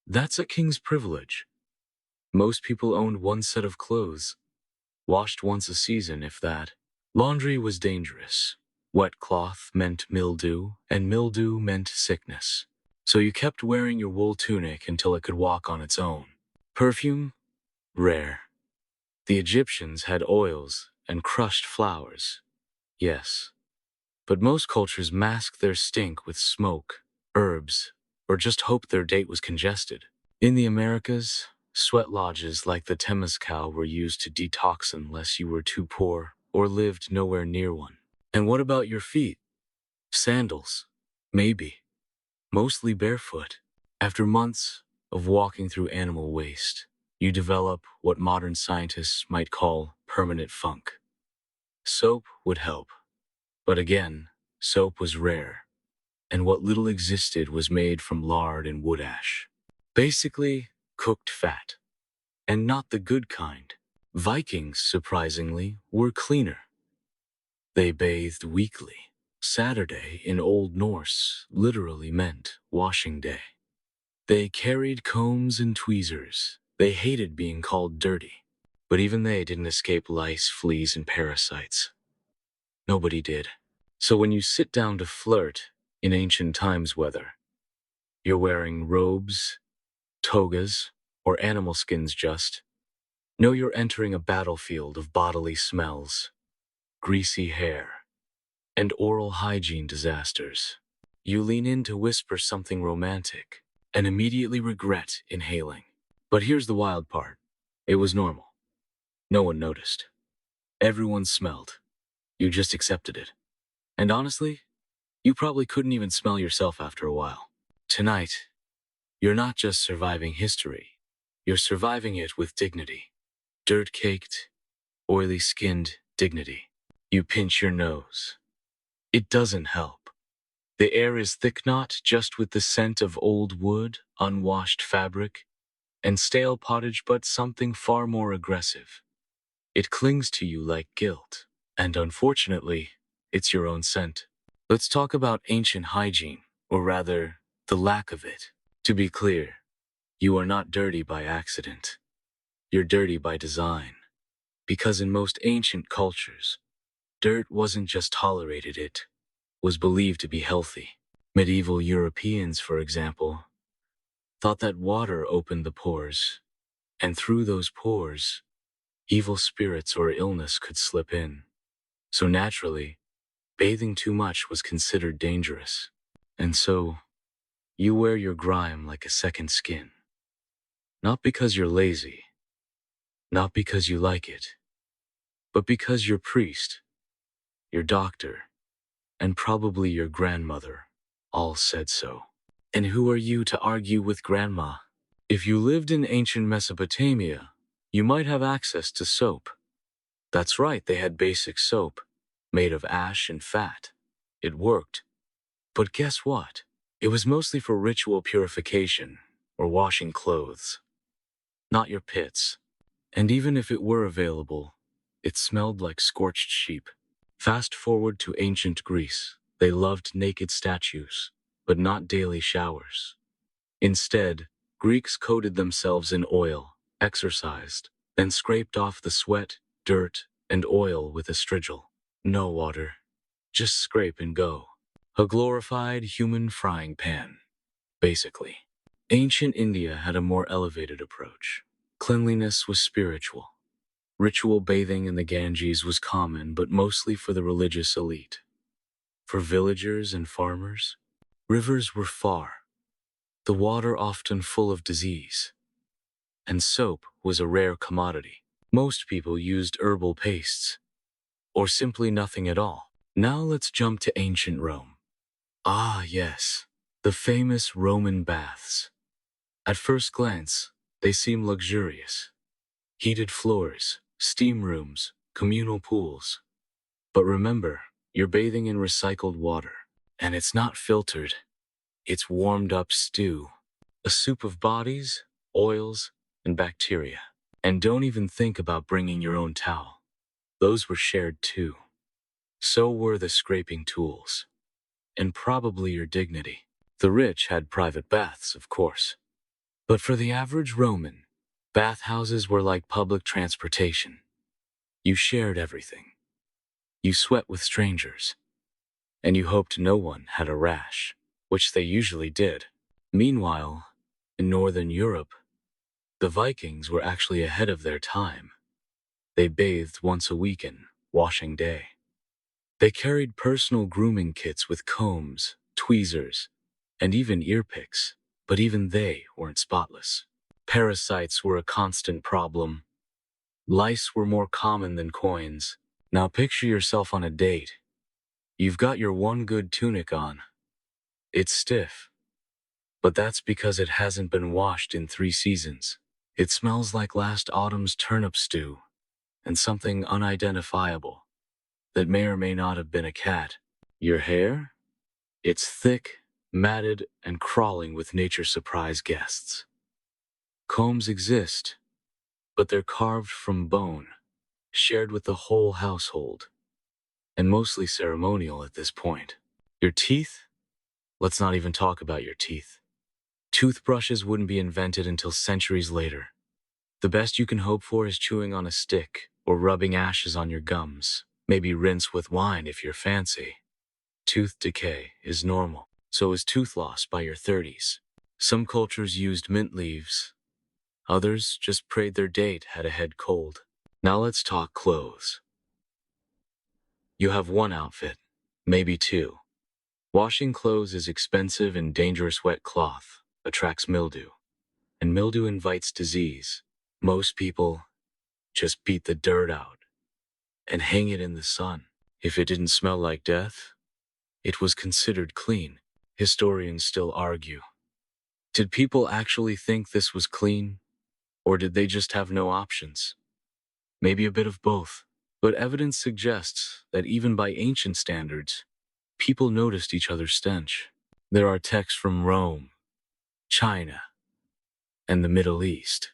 That's a king's privilege. Most people owned one set of clothes, washed once a season if that. Laundry was dangerous. Wet cloth meant mildew, and mildew meant sickness. So you kept wearing your wool tunic until it could walk on its own. Perfume? Rare. The Egyptians had oils and crushed flowers. Yes. But most cultures masked their stink with smoke, herbs, or just hoped their date was congested. In the Americas, sweat lodges like the Temazcal were used to detox unless you were too poor or lived nowhere near one. And what about your feet? Sandals? Maybe. Mostly barefoot. After months of walking through animal waste, you develop what modern scientists might call permanent funk. Soap would help. But again, soap was rare, and what little existed was made from lard and wood ash. Basically, cooked fat. And not the good kind. Vikings, surprisingly, were cleaner. They bathed weekly. Saturday in Old Norse literally meant washing day. They carried combs and tweezers. They hated being called dirty. But even they didn't escape lice, fleas, and parasites. Nobody did. So when you sit down to flirt in ancient times weather, you're wearing robes, togas, or animal skins just. Know you're entering a battlefield of bodily smells, greasy hair, and oral hygiene disasters. You lean in to whisper something romantic and immediately regret inhaling. But here's the wild part. It was normal. No one noticed. Everyone smelled. You just accepted it. And honestly, you probably couldn't even smell yourself after a while. Tonight, you're not just surviving history. You're surviving it with dignity. Dirt-caked, oily-skinned dignity. You pinch your nose. It doesn't help. The air is thick, not just with the scent of old wood, unwashed fabric, and stale pottage, but something far more aggressive. It clings to you like guilt, and unfortunately, it's your own scent. Let's talk about ancient hygiene, or rather, the lack of it. To be clear, you are not dirty by accident. You're dirty by design. Because in most ancient cultures, dirt wasn't just tolerated, it was believed to be healthy. Medieval Europeans, for example, thought that water opened the pores, and through those pores, evil spirits or illness could slip in. So naturally, bathing too much was considered dangerous. And so, you wear your grime like a second skin. Not because you're lazy, not because you like it, but because your priest, your doctor, and probably your grandmother all said so. And who are you to argue with grandma? If you lived in ancient Mesopotamia, you might have access to soap. That's right, they had basic soap, made of ash and fat. It worked. But guess what? It was mostly for ritual purification or washing clothes, not your pits. And even if it were available, it smelled like scorched sheep. Fast forward to ancient Greece. They loved naked statues, but not daily showers. Instead, Greeks coated themselves in oil, exercised, then scraped off the sweat, dirt, and oil with a strigil. No water. Just scrape and go. A glorified human frying pan, basically. Ancient India had a more elevated approach. Cleanliness was spiritual. Ritual bathing in the Ganges was common, but mostly for the religious elite. For villagers and farmers, rivers were far, the water often full of disease, and soap was a rare commodity. Most people used herbal pastes, or simply nothing at all. Now let's jump to ancient Rome. Ah, yes, the famous Roman baths. At first glance, they seem luxurious. Heated floors, steam rooms, communal pools. But remember, you're bathing in recycled water, and it's not filtered. It's warmed up stew, a soup of bodies, oils, and bacteria. And don't even think about bringing your own towel. Those were shared too. So were the scraping tools. And probably your dignity. The rich had private baths, of course. But for the average Roman, bathhouses were like public transportation. You shared everything. You sweat with strangers. And you hoped no one had a rash, which they usually did. Meanwhile, in Northern Europe, the Vikings were actually ahead of their time. They bathed once a week in washing day. They carried personal grooming kits with combs, tweezers, and even ear picks, but even they weren't spotless. Parasites were a constant problem. Lice were more common than coins. Now picture yourself on a date. You've got your one good tunic on. It's stiff, but that's because it hasn't been washed in 3 seasons. It smells like last autumn's turnip stew and something unidentifiable that may or may not have been a cat. Your hair? It's thick, matted, and crawling with nature's surprise guests. Combs exist, but they're carved from bone, shared with the whole household, and mostly ceremonial at this point. Your teeth? Let's not even talk about your teeth. Toothbrushes wouldn't be invented until centuries later. The best you can hope for is chewing on a stick or rubbing ashes on your gums. Maybe rinse with wine if you're fancy. Tooth decay is normal. So is tooth loss by your 30s. Some cultures used mint leaves. Others just prayed their date had a head cold. Now let's talk clothes. You have one outfit, maybe two. Washing clothes is expensive, and dangerous wet cloth attracts mildew. And mildew invites disease. Most people just beat the dirt out and hang it in the sun. If it didn't smell like death, it was considered clean. Historians still argue. Did people actually think this was clean? Or did they just have no options? Maybe a bit of both. But evidence suggests that even by ancient standards, people noticed each other's stench. There are texts from Rome, China, and the Middle East,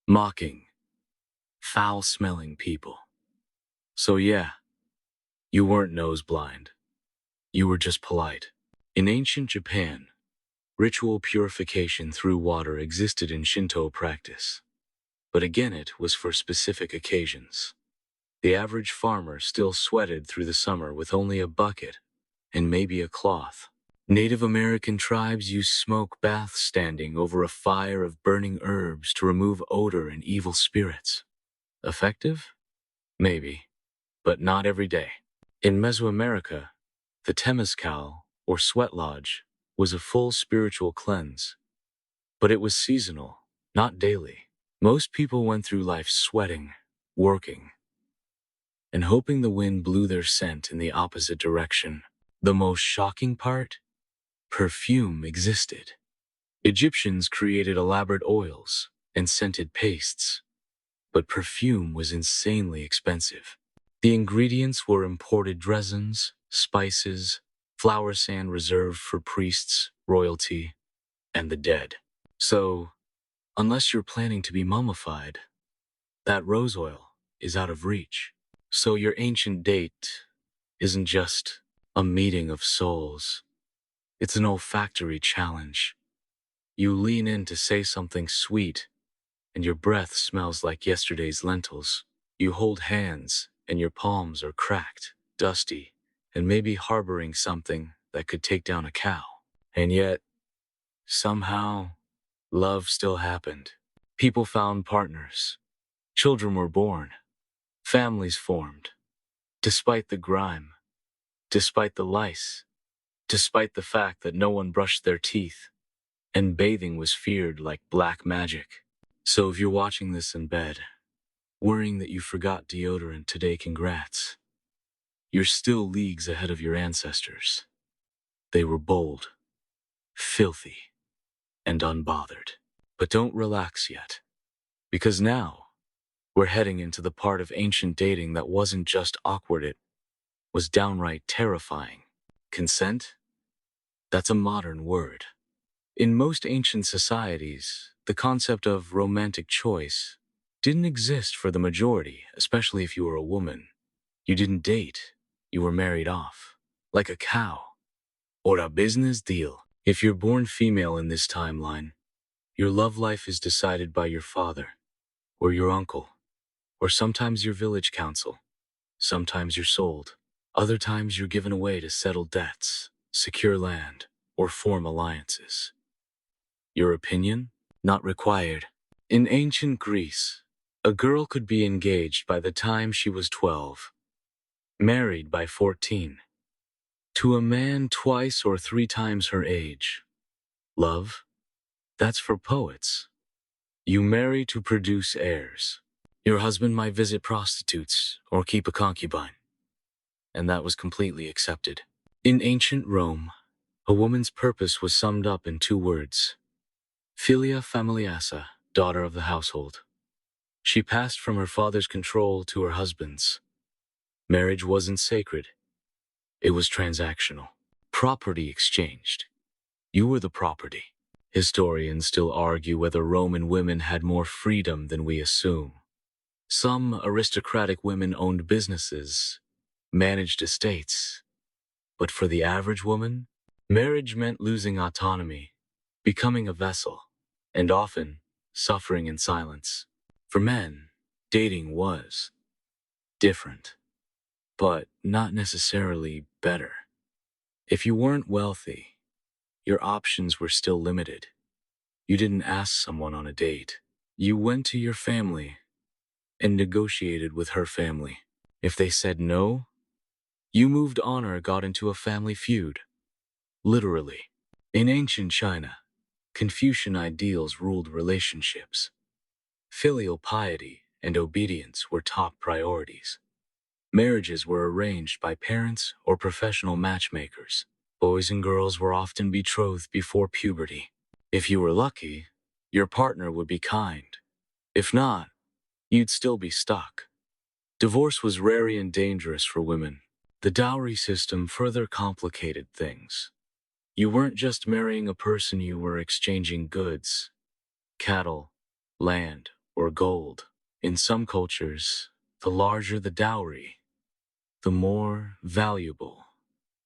mocking, foul-smelling people. So yeah, you weren't nose blind. You were just polite. In ancient Japan, ritual purification through water existed in Shinto practice. But again, it was for specific occasions. The average farmer still sweated through the summer with only a bucket and maybe a cloth. Native American tribes used smoke baths standing over a fire of burning herbs to remove odor and evil spirits. Effective? Maybe, but not every day. In Mesoamerica, the temazcal, or sweat lodge, was a full spiritual cleanse. But it was seasonal, not daily. Most people went through life sweating, working, and hoping the wind blew their scent in the opposite direction. The most shocking part? Perfume existed. Egyptians created elaborate oils and scented pastes, but perfume was insanely expensive. The ingredients were imported resins, spices, flower sand reserved for priests, royalty, and the dead. So, unless you're planning to be mummified, that rose oil is out of reach. So your ancient date isn't just a meeting of souls. It's an olfactory challenge. You lean in to say something sweet, and your breath smells like yesterday's lentils. You hold hands, and your palms are cracked, dusty, and maybe harboring something that could take down a cow. And yet, somehow, love still happened. People found partners. Children were born. Families formed. Despite the grime, despite the lice, despite the fact that no one brushed their teeth, and bathing was feared like black magic. So if you're watching this in bed, worrying that you forgot deodorant today, congrats. You're still leagues ahead of your ancestors. They were bold, filthy, and unbothered. But don't relax yet, because now we're heading into the part of ancient dating that wasn't just awkward, it was downright terrifying. Consent? That's a modern word. In most ancient societies, the concept of romantic choice didn't exist for the majority, especially if you were a woman. You didn't date, you were married off, like a cow, or a business deal. If you're born female in this timeline, your love life is decided by your father, or your uncle, or sometimes your village council. Sometimes you're sold. Other times you're given away to settle debts, secure land, or form alliances. Your opinion? Not required. In ancient Greece, a girl could be engaged by the time she was 12, married by 14, to a man twice or three times her age. Love? That's for poets. You marry to produce heirs. Your husband might visit prostitutes or keep a concubine, and that was completely accepted. In ancient Rome, a woman's purpose was summed up in two words: filia familiasa, daughter of the household. She passed from her father's control to her husband's. Marriage wasn't sacred. It was transactional. Property exchanged. You were the property. Historians still argue whether Roman women had more freedom than we assume. Some aristocratic women owned businesses, managed estates. But for the average woman, marriage meant losing autonomy, becoming a vessel, and often suffering in silence. For men, dating was different, but not necessarily better. If you weren't wealthy, your options were still limited. You didn't ask someone on a date. You went to your family and negotiated with her family. If they said no, you moved on or got into a family feud. Literally. In ancient China, Confucian ideals ruled relationships. Filial piety and obedience were top priorities. Marriages were arranged by parents or professional matchmakers. Boys and girls were often betrothed before puberty. If you were lucky, your partner would be kind. If not, you'd still be stuck. Divorce was rare and dangerous for women. The dowry system further complicated things. You weren't just marrying a person, you were exchanging goods, cattle, land, or gold. In some cultures, the larger the dowry, the more valuable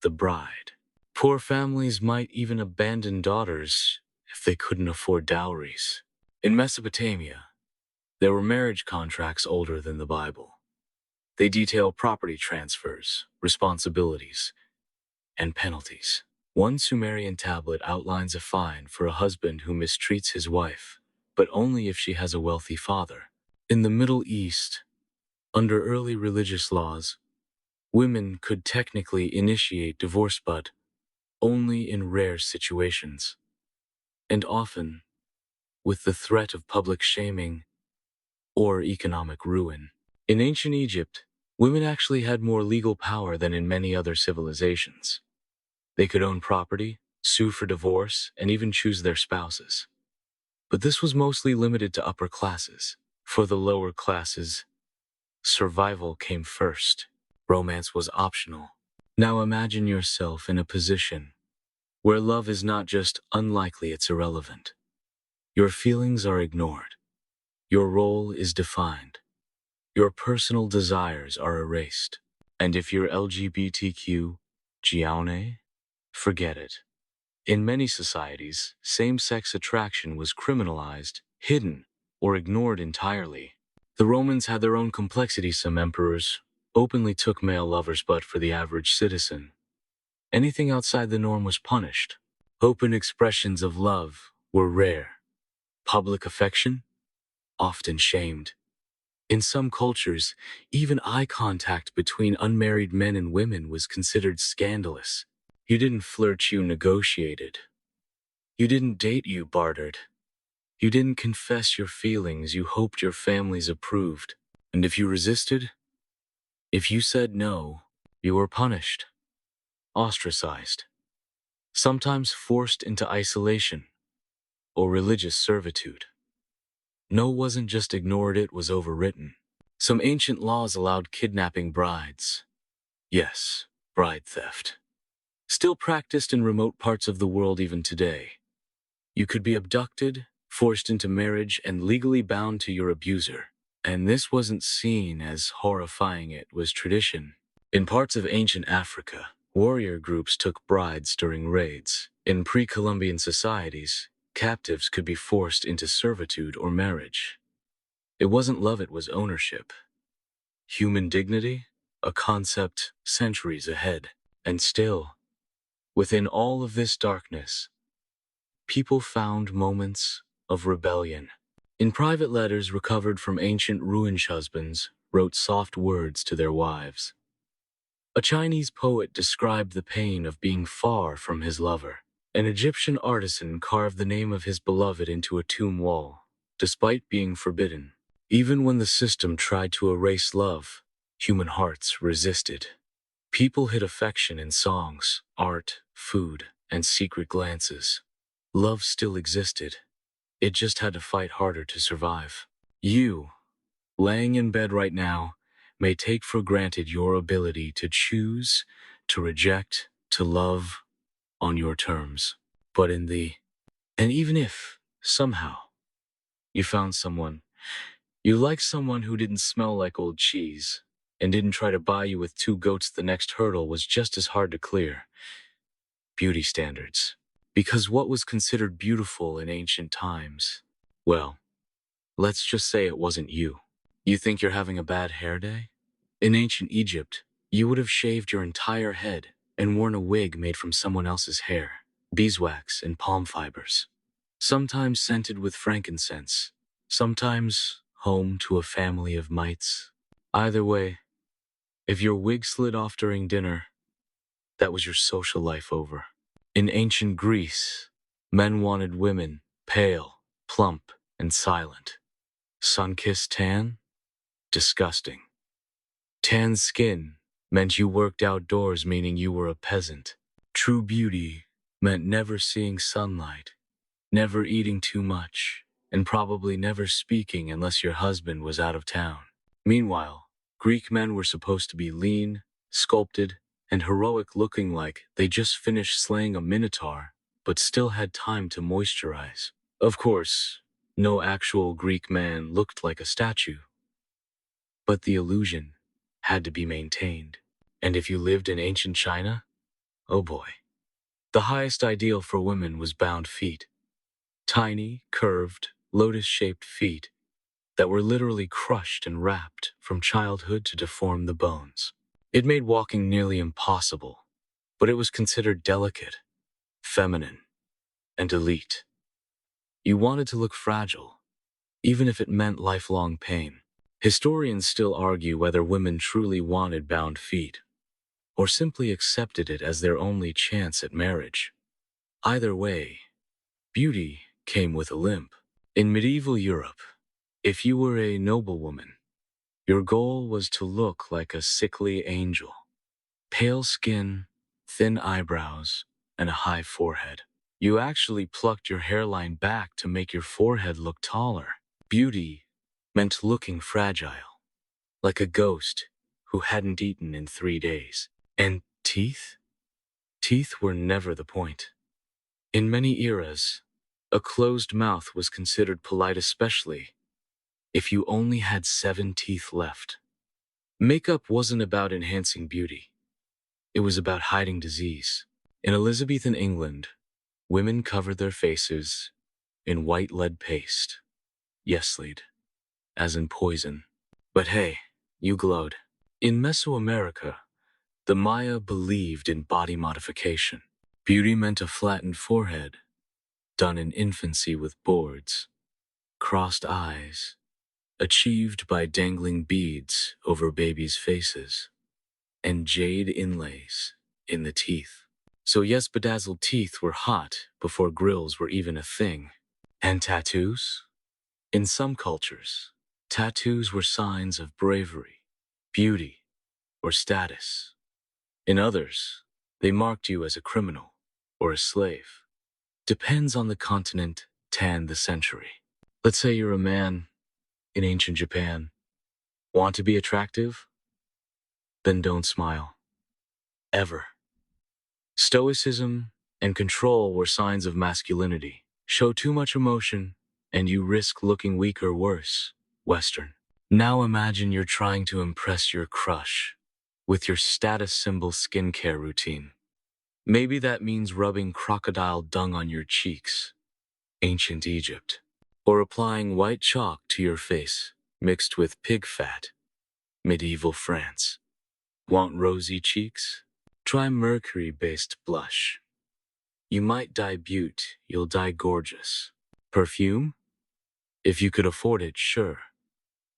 the bride. Poor families might even abandon daughters if they couldn't afford dowries. In Mesopotamia, there were marriage contracts older than the Bible. They detail property transfers, responsibilities, and penalties. One Sumerian tablet outlines a fine for a husband who mistreats his wife, but only if she has a wealthy father. In the Middle East, under early religious laws, women could technically initiate divorce, but only in rare situations, and often with the threat of public shaming or economic ruin. In ancient Egypt, women actually had more legal power than in many other civilizations. They could own property, sue for divorce, and even choose their spouses. But this was mostly limited to upper classes. For the lower classes, survival came first. Romance was optional. Now imagine yourself in a position where love is not just unlikely, it's irrelevant. Your feelings are ignored. Your role is defined. Your personal desires are erased. And if you're LGBTQ, Giaone, forget it. In many societies, same-sex attraction was criminalized, hidden, or ignored entirely. The Romans had their own complexity. Some emperors openly took male lovers, but for the average citizen, anything outside the norm was punished. Open expressions of love were rare. Public affection? Often shamed. In some cultures, even eye contact between unmarried men and women was considered scandalous. You didn't flirt, you negotiated. You didn't date, you bartered. You didn't confess your feelings, you hoped your families approved. And if you resisted, if you said no, you were punished, ostracized, sometimes forced into isolation or religious servitude. No wasn't just ignored, it was overwritten. Some ancient laws allowed kidnapping brides. Yes, bride theft. Still practiced in remote parts of the world even today. You could be abducted, forced into marriage, and legally bound to your abuser. And this wasn't seen as horrifying, it was tradition. In parts of ancient Africa, warrior groups took brides during raids. In pre-Columbian societies, captives could be forced into servitude or marriage. It wasn't love, it was ownership. Human dignity? A concept centuries ahead. And still, within all of this darkness, people found moments of rebellion. In private letters recovered from ancient ruins, husbands wrote soft words to their wives. A Chinese poet described the pain of being far from his lover. An Egyptian artisan carved the name of his beloved into a tomb wall, despite being forbidden. Even when the system tried to erase love, human hearts resisted. People hid affection in songs, art, food, and secret glances. Love still existed. It just had to fight harder to survive. You, laying in bed right now, may take for granted your ability to choose, to reject, to love on your terms. But and even if, somehow, you found someone, you liked someone who didn't smell like old cheese, and didn't try to buy you with two goats, the next hurdle was just as hard to clear. Beauty standards. Because what was considered beautiful in ancient times, well, let's just say it wasn't you. You think you're having a bad hair day? In ancient Egypt, you would have shaved your entire head and worn a wig made from someone else's hair, beeswax and palm fibers, sometimes scented with frankincense, sometimes home to a family of mites. Either way, if your wig slid off during dinner, that was your social life over. In ancient Greece, men wanted women pale, plump, and silent. Sun-kissed tan? Disgusting. Tan skin meant you worked outdoors, meaning you were a peasant. True beauty meant never seeing sunlight, never eating too much, and probably never speaking unless your husband was out of town. Meanwhile, Greek men were supposed to be lean, sculpted, and heroic, looking like they just finished slaying a minotaur, but still had time to moisturize. Of course, no actual Greek man looked like a statue, but the illusion had to be maintained. And if you lived in ancient China, oh boy. The highest ideal for women was bound feet. Tiny, curved, lotus-shaped feet that were literally crushed and wrapped from childhood to deform the bones. It made walking nearly impossible, but it was considered delicate, feminine, and elite. You wanted to look fragile, even if it meant lifelong pain. Historians still argue whether women truly wanted bound feet, or simply accepted it as their only chance at marriage. Either way, beauty came with a limp. In medieval Europe, if you were a noblewoman, your goal was to look like a sickly angel. Pale skin, thin eyebrows, and a high forehead. You actually plucked your hairline back to make your forehead look taller. Beauty meant looking fragile, like a ghost who hadn't eaten in 3 days. And teeth? Teeth were never the point. In many eras, a closed mouth was considered polite, especially if you only had 7 teeth left. Makeup wasn't about enhancing beauty. It was about hiding disease. In Elizabethan England, women covered their faces in white lead paste. Yes, lead, as in poison. But hey, you glowed. In Mesoamerica, the Maya believed in body modification. Beauty meant a flattened forehead, done in infancy with boards, crossed eyes, achieved by dangling beads over babies' faces, and jade inlays in the teeth. So yes, bedazzled teeth were hot before grills were even a thing. And tattoos? In some cultures, tattoos were signs of bravery, beauty, or status. In others, they marked you as a criminal or a slave. Depends on the continent and the century. Let's say you're a man in ancient Japan. Want to be attractive? Then don't smile. Ever. Stoicism and control were signs of masculinity. Show too much emotion, and you risk looking weak or worse. Western. Now imagine you're trying to impress your crush with your status symbol skincare routine. Maybe that means rubbing crocodile dung on your cheeks, ancient Egypt, or applying white chalk to your face mixed with pig fat, medieval France. Want rosy cheeks? Try mercury-based blush. You might die beaut, you'll die gorgeous. Perfume? If you could afford it, sure.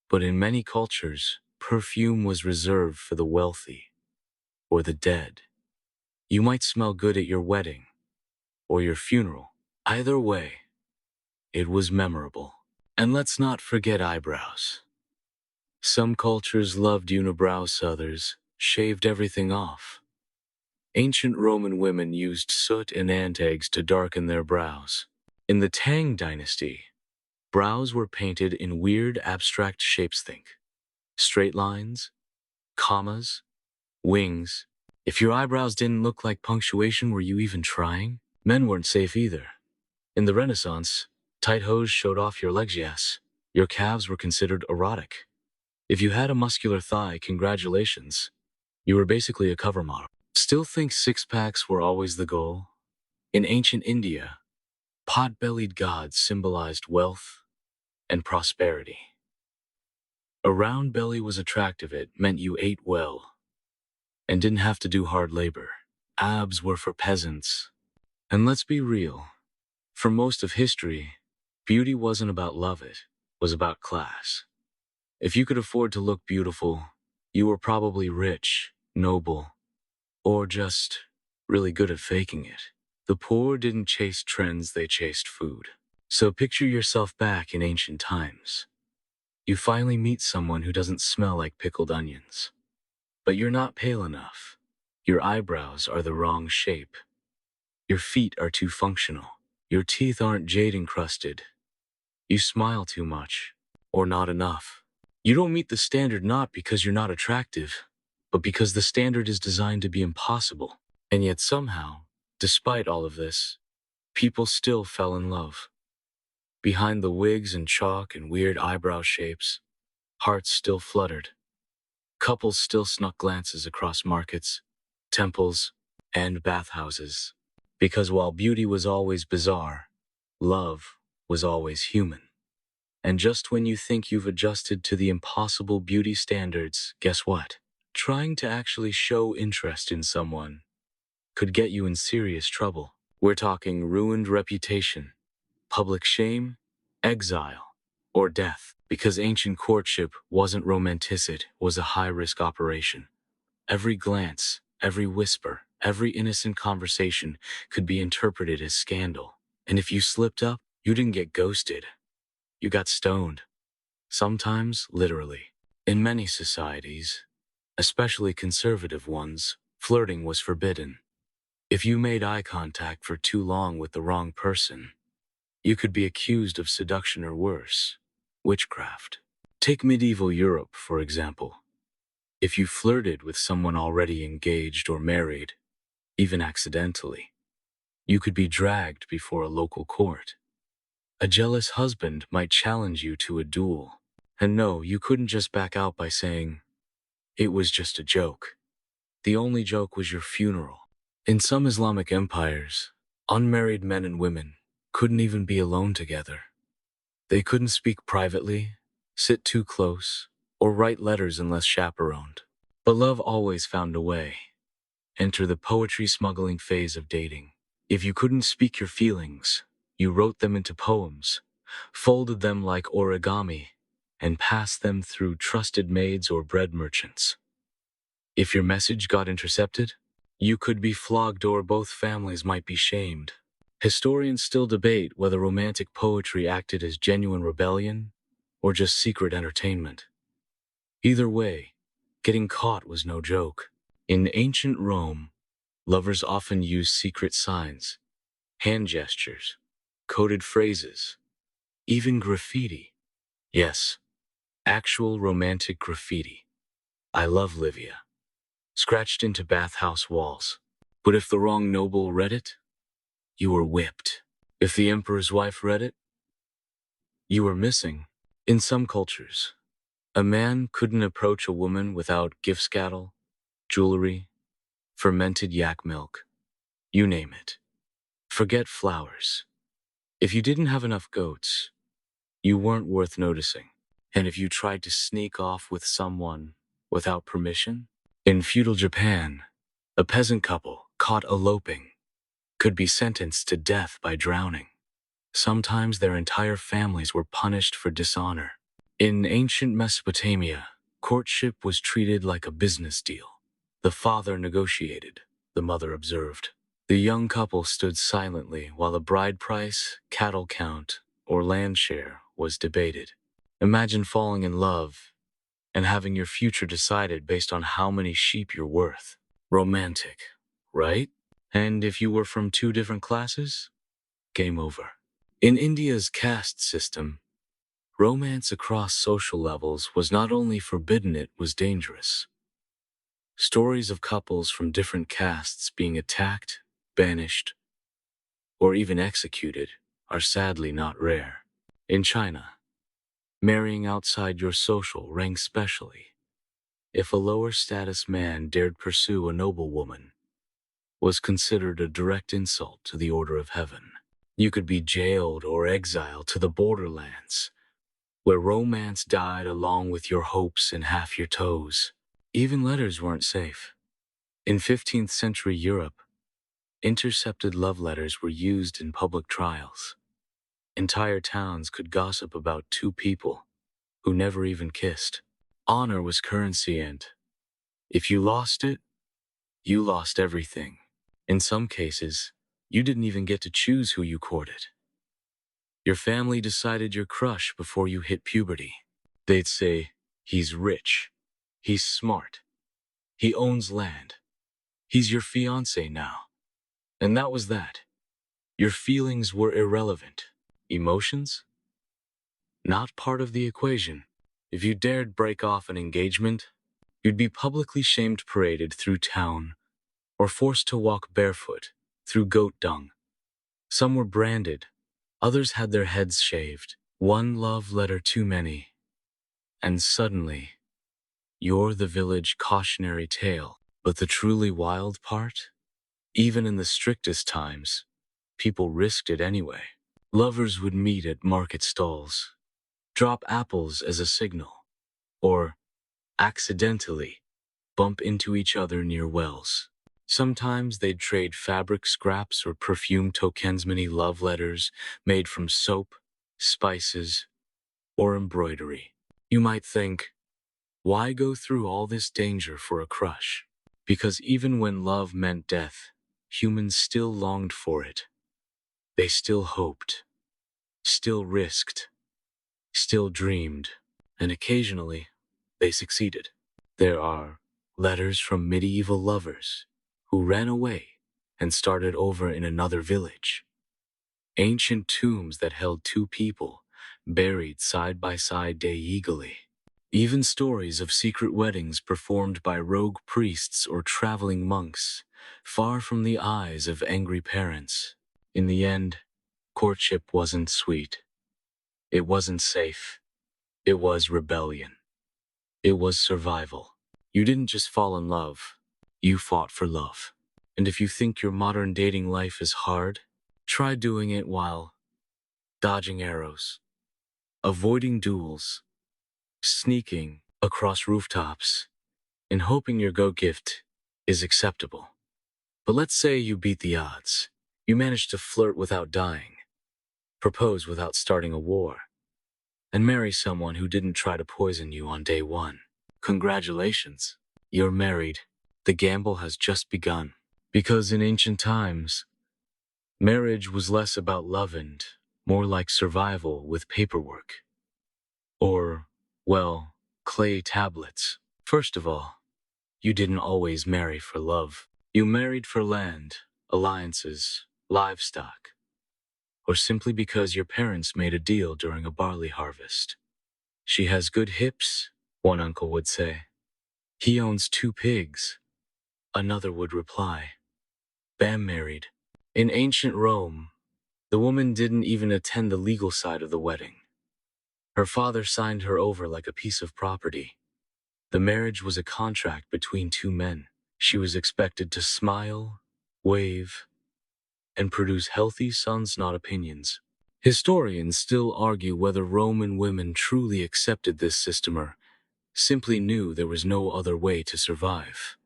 But in many cultures, perfume was reserved for the wealthy or the dead. You might smell good at your wedding or your funeral. Either way, it was memorable. And let's not forget eyebrows. Some cultures loved unibrows, others shaved everything off. Ancient Roman women used soot and ant eggs to darken their brows. In the Tang dynasty, brows were painted in weird abstract shapes. Think straight lines, commas, wings. If your eyebrows didn't look like punctuation, were you even trying? Men weren't safe either. In the Renaissance, tight hose showed off your legs, yes. Your calves were considered erotic. If you had a muscular thigh, congratulations. You were basically a cover model. Still think six-packs were always the goal? In ancient India, pot-bellied gods symbolized wealth and prosperity. A round belly was attractive. It meant you ate well and didn't have to do hard labor. Abs were for peasants. And let's be real, for most of history, beauty wasn't about love, it was about class. If you could afford to look beautiful, you were probably rich, noble, or just really good at faking it. The poor didn't chase trends, they chased food. So picture yourself back in ancient times. You finally meet someone who doesn't smell like pickled onions. But you're not pale enough. Your eyebrows are the wrong shape. Your feet are too functional. Your teeth aren't jade encrusted. You smile too much, or not enough. You don't meet the standard not because you're not attractive, but because the standard is designed to be impossible. And yet somehow, despite all of this, people still fell in love. Behind the wigs and chalk and weird eyebrow shapes, hearts still fluttered. Couples still snuck glances across markets, temples, and bathhouses. Because while beauty was always bizarre, love was always human. And just when you think you've adjusted to the impossible beauty standards, guess what? Trying to actually show interest in someone could get you in serious trouble. We're talking ruined reputation, public shame, exile, or death. Because ancient courtship wasn't romantic, it was a high-risk operation. Every glance, every whisper, every innocent conversation could be interpreted as scandal. And if you slipped up, you didn't get ghosted. You got stoned. Sometimes, literally. In many societies, especially conservative ones, flirting was forbidden. If you made eye contact for too long with the wrong person, you could be accused of seduction or worse, witchcraft. Take medieval Europe, for example. If you flirted with someone already engaged or married, even accidentally, you could be dragged before a local court. A jealous husband might challenge you to a duel. And no, you couldn't just back out by saying, "It was just a joke." The only joke was your funeral. In some Islamic empires, unmarried men and women couldn't even be alone together. They couldn't speak privately, sit too close, or write letters unless chaperoned. But love always found a way. Enter the poetry smuggling phase of dating. If you couldn't speak your feelings, you wrote them into poems, folded them like origami, and passed them through trusted maids or bread merchants. If your message got intercepted, you could be flogged or both families might be shamed. Historians still debate whether romantic poetry acted as genuine rebellion or just secret entertainment. Either way, getting caught was no joke. In ancient Rome, lovers often used secret signs, hand gestures, coded phrases, even graffiti. Yes, actual romantic graffiti. "I love Livia," scratched into bathhouse walls. But if the wrong noble read it, you were whipped. If the emperor's wife read it, you were missing. In some cultures, a man couldn't approach a woman without gift scattle, jewelry, fermented yak milk, you name it. Forget flowers. If you didn't have enough goats, you weren't worth noticing. And if you tried to sneak off with someone without permission, in feudal Japan, a peasant couple caught eloping could be sentenced to death by drowning. Sometimes their entire families were punished for dishonor. In ancient Mesopotamia, courtship was treated like a business deal. The father negotiated, the mother observed. The young couple stood silently while the bride price, cattle count, or land share was debated. Imagine falling in love and having your future decided based on how many sheep you're worth. Romantic, right? And if you were from two different classes, game over. In India's caste system, romance across social levels was not only forbidden, it was dangerous. Stories of couples from different castes being attacked, banished, or even executed are sadly not rare. In China, marrying outside your social rank specially, if a lower status man dared pursue a noble woman, was considered a direct insult to the order of heaven. You could be jailed or exiled to the borderlands, where romance died along with your hopes and half your toes. Even letters weren't safe. In 15th century Europe, intercepted love letters were used in public trials. Entire towns could gossip about two people who never even kissed. Honor was currency, and if you lost it, you lost everything. In some cases, you didn't even get to choose who you courted. Your family decided your crush before you hit puberty. They'd say, "He's rich. He's smart. He owns land. He's your fiancé now." And that was that. Your feelings were irrelevant. Emotions? Not part of the equation. If you dared break off an engagement, you'd be publicly shamed, paraded through town, or forced to walk barefoot through goat dung. Some were branded, others had their heads shaved. One love letter too many. And suddenly, you're the village cautionary tale. But the truly wild part? Even in the strictest times, people risked it anyway. Lovers would meet at market stalls, drop apples as a signal, or accidentally bump into each other near wells. Sometimes they'd trade fabric scraps or perfume tokens, mini love letters made from soap, spices, or embroidery. You might think, why go through all this danger for a crush? Because even when love meant death, humans still longed for it. They still hoped, still risked, still dreamed, and occasionally they succeeded. There are letters from medieval lovers who ran away and started over in another village. Ancient tombs that held two people, buried side by side eagerly. Even stories of secret weddings performed by rogue priests or traveling monks, far from the eyes of angry parents. In the end, courtship wasn't sweet. It wasn't safe. It was rebellion. It was survival. You didn't just fall in love. You fought for love. And if you think your modern dating life is hard, try doing it while dodging arrows, avoiding duels, sneaking across rooftops, and hoping your gift is acceptable. But let's say you beat the odds. You managed to flirt without dying, propose without starting a war, and marry someone who didn't try to poison you on day one. Congratulations, you're married. The gamble has just begun. Because in ancient times, marriage was less about love and more like survival with paperwork. Or, well, clay tablets. First of all, you didn't always marry for love. You married for land, alliances, livestock, or simply because your parents made a deal during a barley harvest. She has good hips, one uncle would say. He owns 2 pigs, another would reply. Bam, married. In ancient Rome, the woman didn't even attend the legal side of the wedding. Her father signed her over like a piece of property. The marriage was a contract between 2 men. She was expected to smile, wave, and produce healthy sons, not opinions. Historians still argue whether Roman women truly accepted this system or simply knew there was no other way to survive.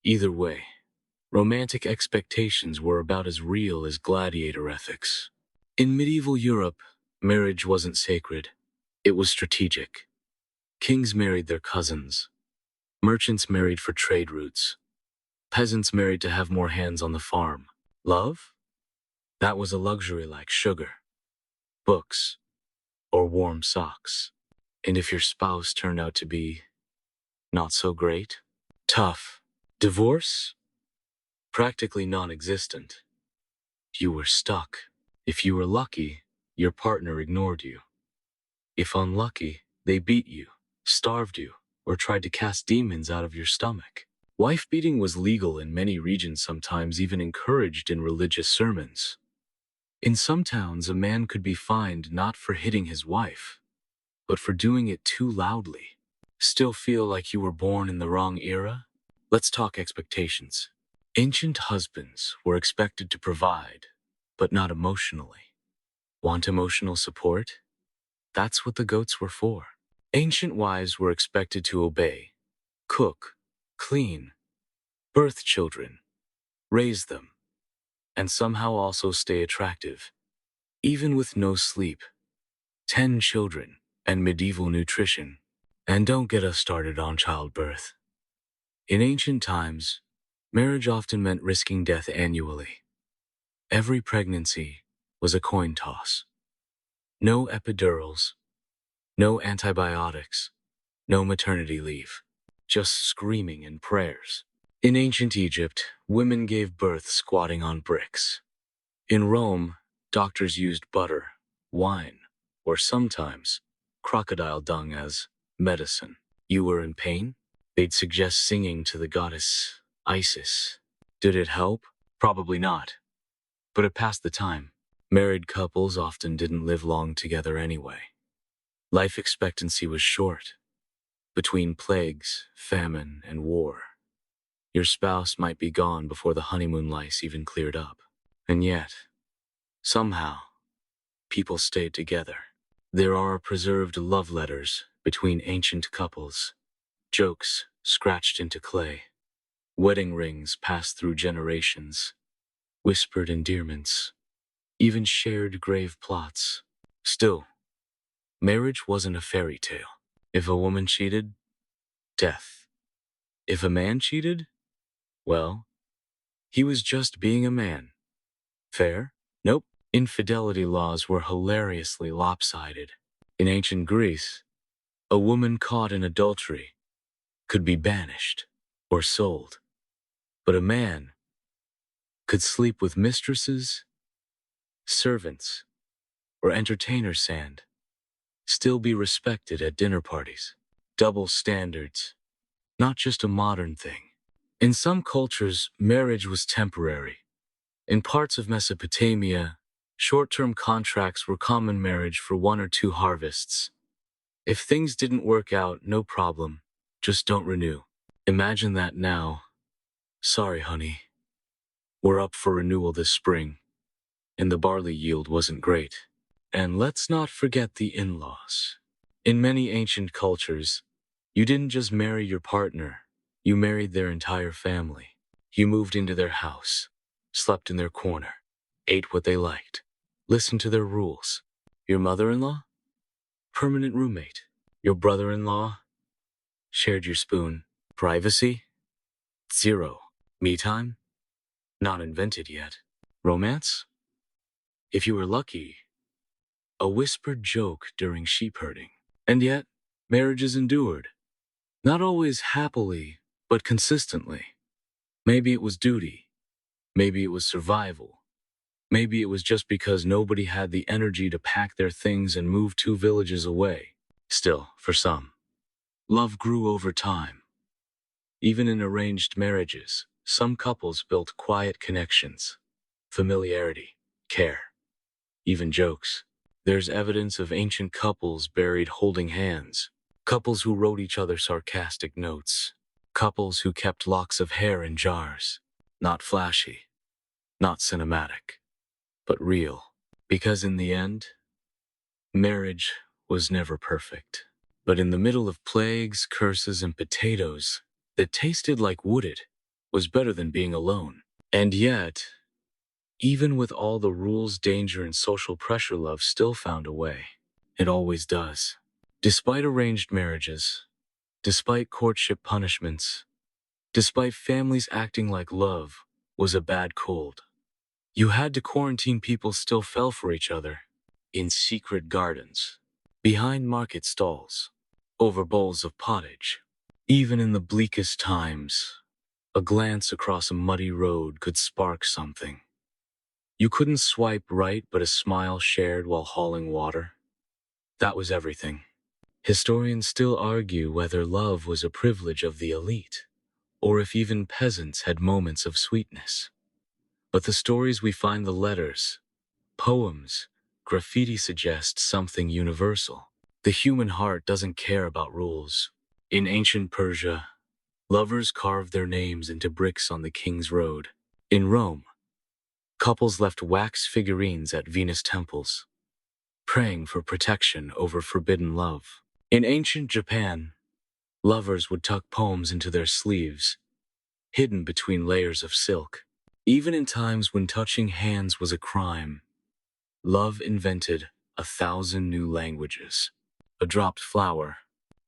Either way, romantic expectations were about as real as gladiator ethics. In medieval Europe, marriage wasn't sacred. It was strategic. Kings married their cousins. Merchants married for trade routes. Peasants married to have more hands on the farm. Love? That was a luxury like sugar, books, or warm socks. And if your spouse turned out to be not so great, tough, divorce? Practically non-existent. You were stuck. If you were lucky, your partner ignored you. If unlucky, they beat you, starved you, or tried to cast demons out of your stomach. Wife beating was legal in many regions, sometimes even encouraged in religious sermons. In some towns, a man could be fined not for hitting his wife, but for doing it too loudly. Still feel like you were born in the wrong era? Let's talk expectations. Ancient husbands were expected to provide, but not emotionally. Want emotional support? That's what the goats were for. Ancient wives were expected to obey, cook, clean, birth children, raise them, and somehow also stay attractive, even with no sleep, 10 children, and medieval nutrition. And don't get us started on childbirth. In ancient times, marriage often meant risking death annually. Every pregnancy was a coin toss. No epidurals, no antibiotics, no maternity leave, just screaming and prayers. In ancient Egypt, women gave birth squatting on bricks. In Rome, doctors used butter, wine, or sometimes crocodile dung as medicine. You were in pain? They'd suggest singing to the goddess Isis. Did it help? Probably not. But it passed the time. Married couples often didn't live long together anyway. Life expectancy was short. Between plagues, famine, and war, your spouse might be gone before the honeymoon lice even cleared up. And yet, somehow, people stayed together. There are preserved love letters between ancient couples, jokes scratched into clay, wedding rings passed through generations, whispered endearments, even shared grave plots. Still, marriage wasn't a fairy tale. If a woman cheated, death. If a man cheated, well, he was just being a man. Fair? Nope. Infidelity laws were hilariously lopsided. In ancient Greece, a woman caught in adultery could be banished or sold. But a man, could sleep with mistresses, servants, or entertainers and still be respected at dinner parties. Double standards, not just a modern thing. In some cultures, marriage was temporary. In parts of Mesopotamia, short-term contracts were common marriage for 1 or 2 harvests. If things didn't work out, no problem, just don't renew. Imagine that now. Sorry, honey. We're up for renewal this spring, and the barley yield wasn't great. And let's not forget the in-laws. In many ancient cultures, you didn't just marry your partner, you married their entire family. You moved into their house, slept in their corner, ate what they liked, listened to their rules. Your mother-in-law? Permanent roommate. Your brother-in-law? Shared your spoon. Privacy? Zero. Me time? Not invented yet. Romance? If you were lucky, a whispered joke during sheep herding. And yet, marriages endured. Not always happily, but consistently. Maybe it was duty. Maybe it was survival. Maybe it was just because nobody had the energy to pack their things and move 2 villages away. Still, for some, love grew over time. Even in arranged marriages, some couples built quiet connections, familiarity, care, even jokes. There's evidence of ancient couples buried holding hands, couples who wrote each other sarcastic notes, couples who kept locks of hair in jars. Not flashy, not cinematic, but real. Because in the end, marriage was never perfect. But in the middle of plagues, curses, and potatoes that tasted like wooded was better than being alone. And yet, even with all the rules, danger, and social pressure, love still found a way. It always does. Despite arranged marriages, despite courtship punishments, despite families acting like love was a bad cold, you had to quarantine, people still fell for each other. In secret gardens, behind market stalls, over bowls of pottage. Even in the bleakest times, a glance across a muddy road could spark something. You couldn't swipe right, but a smile shared while hauling water. That was everything. Historians still argue whether love was a privilege of the elite, or if even peasants had moments of sweetness. But the stories we find, the letters, poems, graffiti, suggest something universal. The human heart doesn't care about rules. In ancient Persia, lovers carved their names into bricks on the king's road. In Rome, couples left wax figurines at Venus temples, praying for protection over forbidden love. In ancient Japan, lovers would tuck poems into their sleeves, hidden between layers of silk. Even in times when touching hands was a crime, love invented 1,000 new languages. A dropped flower,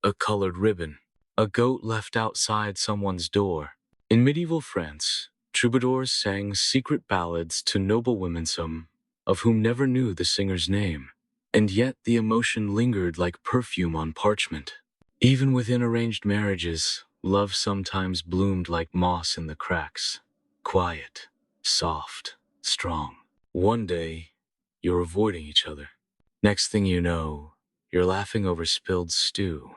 a colored ribbon, a goat left outside someone's door. In medieval France, troubadours sang secret ballads to noblewomen, some of whom never knew the singer's name. And yet the emotion lingered like perfume on parchment. Even within arranged marriages, love sometimes bloomed like moss in the cracks. Quiet, soft, strong. One day, you're avoiding each other. Next thing you know, you're laughing over spilled stew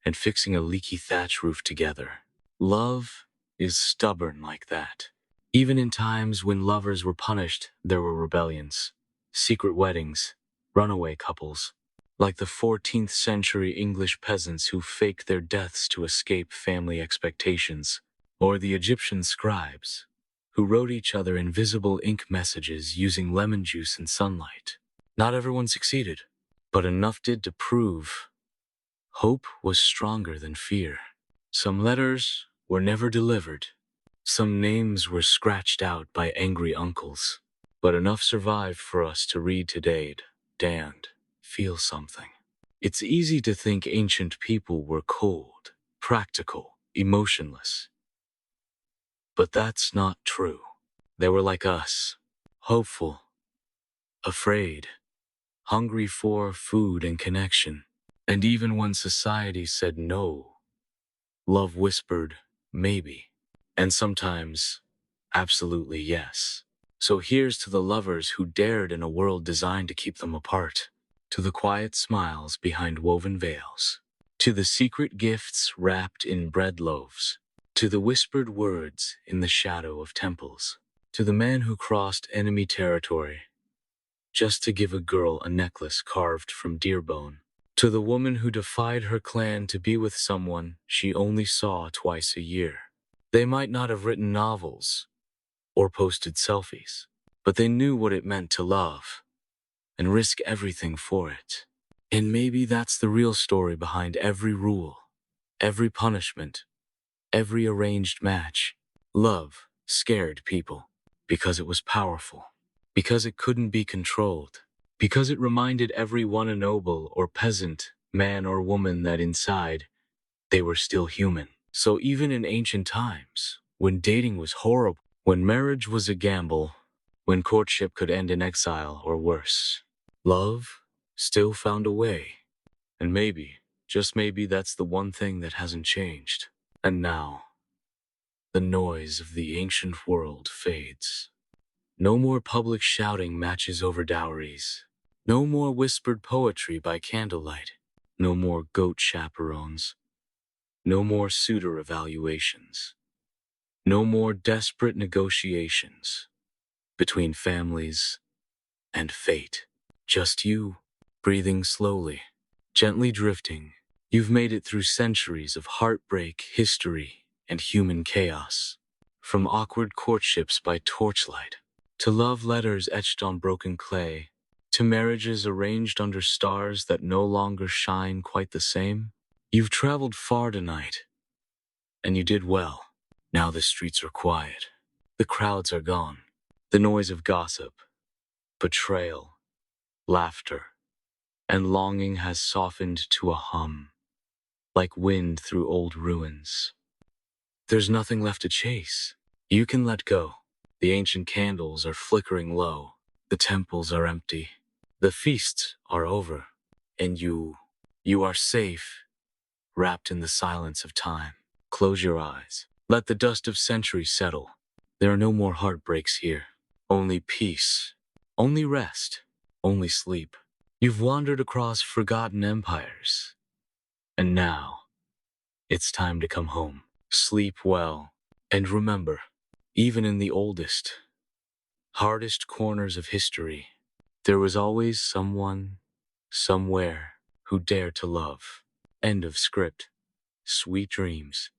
and fixing a leaky thatch roof together. Love is stubborn like that. Even in times when lovers were punished, there were rebellions, secret weddings, runaway couples, like the 14th century English peasants who faked their deaths to escape family expectations, or the Egyptian scribes who wrote each other invisible ink messages using lemon juice and sunlight. Not everyone succeeded, but enough did to prove hope was stronger than fear. Some letters were never delivered. Some names were scratched out by angry uncles. But enough survived for us to read today and feel something. It's easy to think ancient people were cold, practical, emotionless. But that's not true. They were like us, hopeful, afraid, hungry for food and connection. And even when society said no, love whispered, maybe. And sometimes, Absolutely yes. So here's to the lovers who dared in a world designed to keep them apart. To the quiet smiles behind woven veils. To the secret gifts wrapped in bread loaves. To the whispered words in the shadow of temples. To the man who crossed enemy territory just to give a girl a necklace carved from deer bone. To the woman who defied her clan to be with someone she only saw twice a year. They might not have written novels or posted selfies, but they knew what it meant to love and risk everything for it. And maybe that's the real story behind every rule, every punishment, every arranged match. Love scared people because it was powerful, because it couldn't be controlled, because it reminded everyone a noble or peasant, man or woman that inside, they were still human. So even in ancient times, when dating was horrible, when marriage was a gamble, when courtship could end in exile or worse, love still found a way. And maybe, just maybe, that's the one thing that hasn't changed. And now, the noise of the ancient world fades. No more public shouting matches over dowries. No more whispered poetry by candlelight. No more goat chaperones. No more suitor evaluations. No more desperate negotiations between families and fate. Just you, breathing slowly, gently drifting. You've made it through centuries of heartbreak, history, and human chaos. From awkward courtships by torchlight, to love letters etched on broken clay, to marriages arranged under stars that no longer shine quite the same. You've traveled far tonight, and you did well. Now the streets are quiet. The crowds are gone. The noise of gossip, betrayal, laughter, and longing has softened to a hum, like wind through old ruins. There's nothing left to chase. You can let go. The ancient candles are flickering low. The temples are empty. The feasts are over. And you are safe, wrapped in the silence of time. Close your eyes. Let the dust of centuries settle. There are no more heartbreaks here. Only peace. Only rest. Only sleep. You've wandered across forgotten empires. And now, it's time to come home. Sleep well. And remember, even in the oldest, hardest corners of history, there was always someone, somewhere, who dared to love. End of script. Sweet dreams.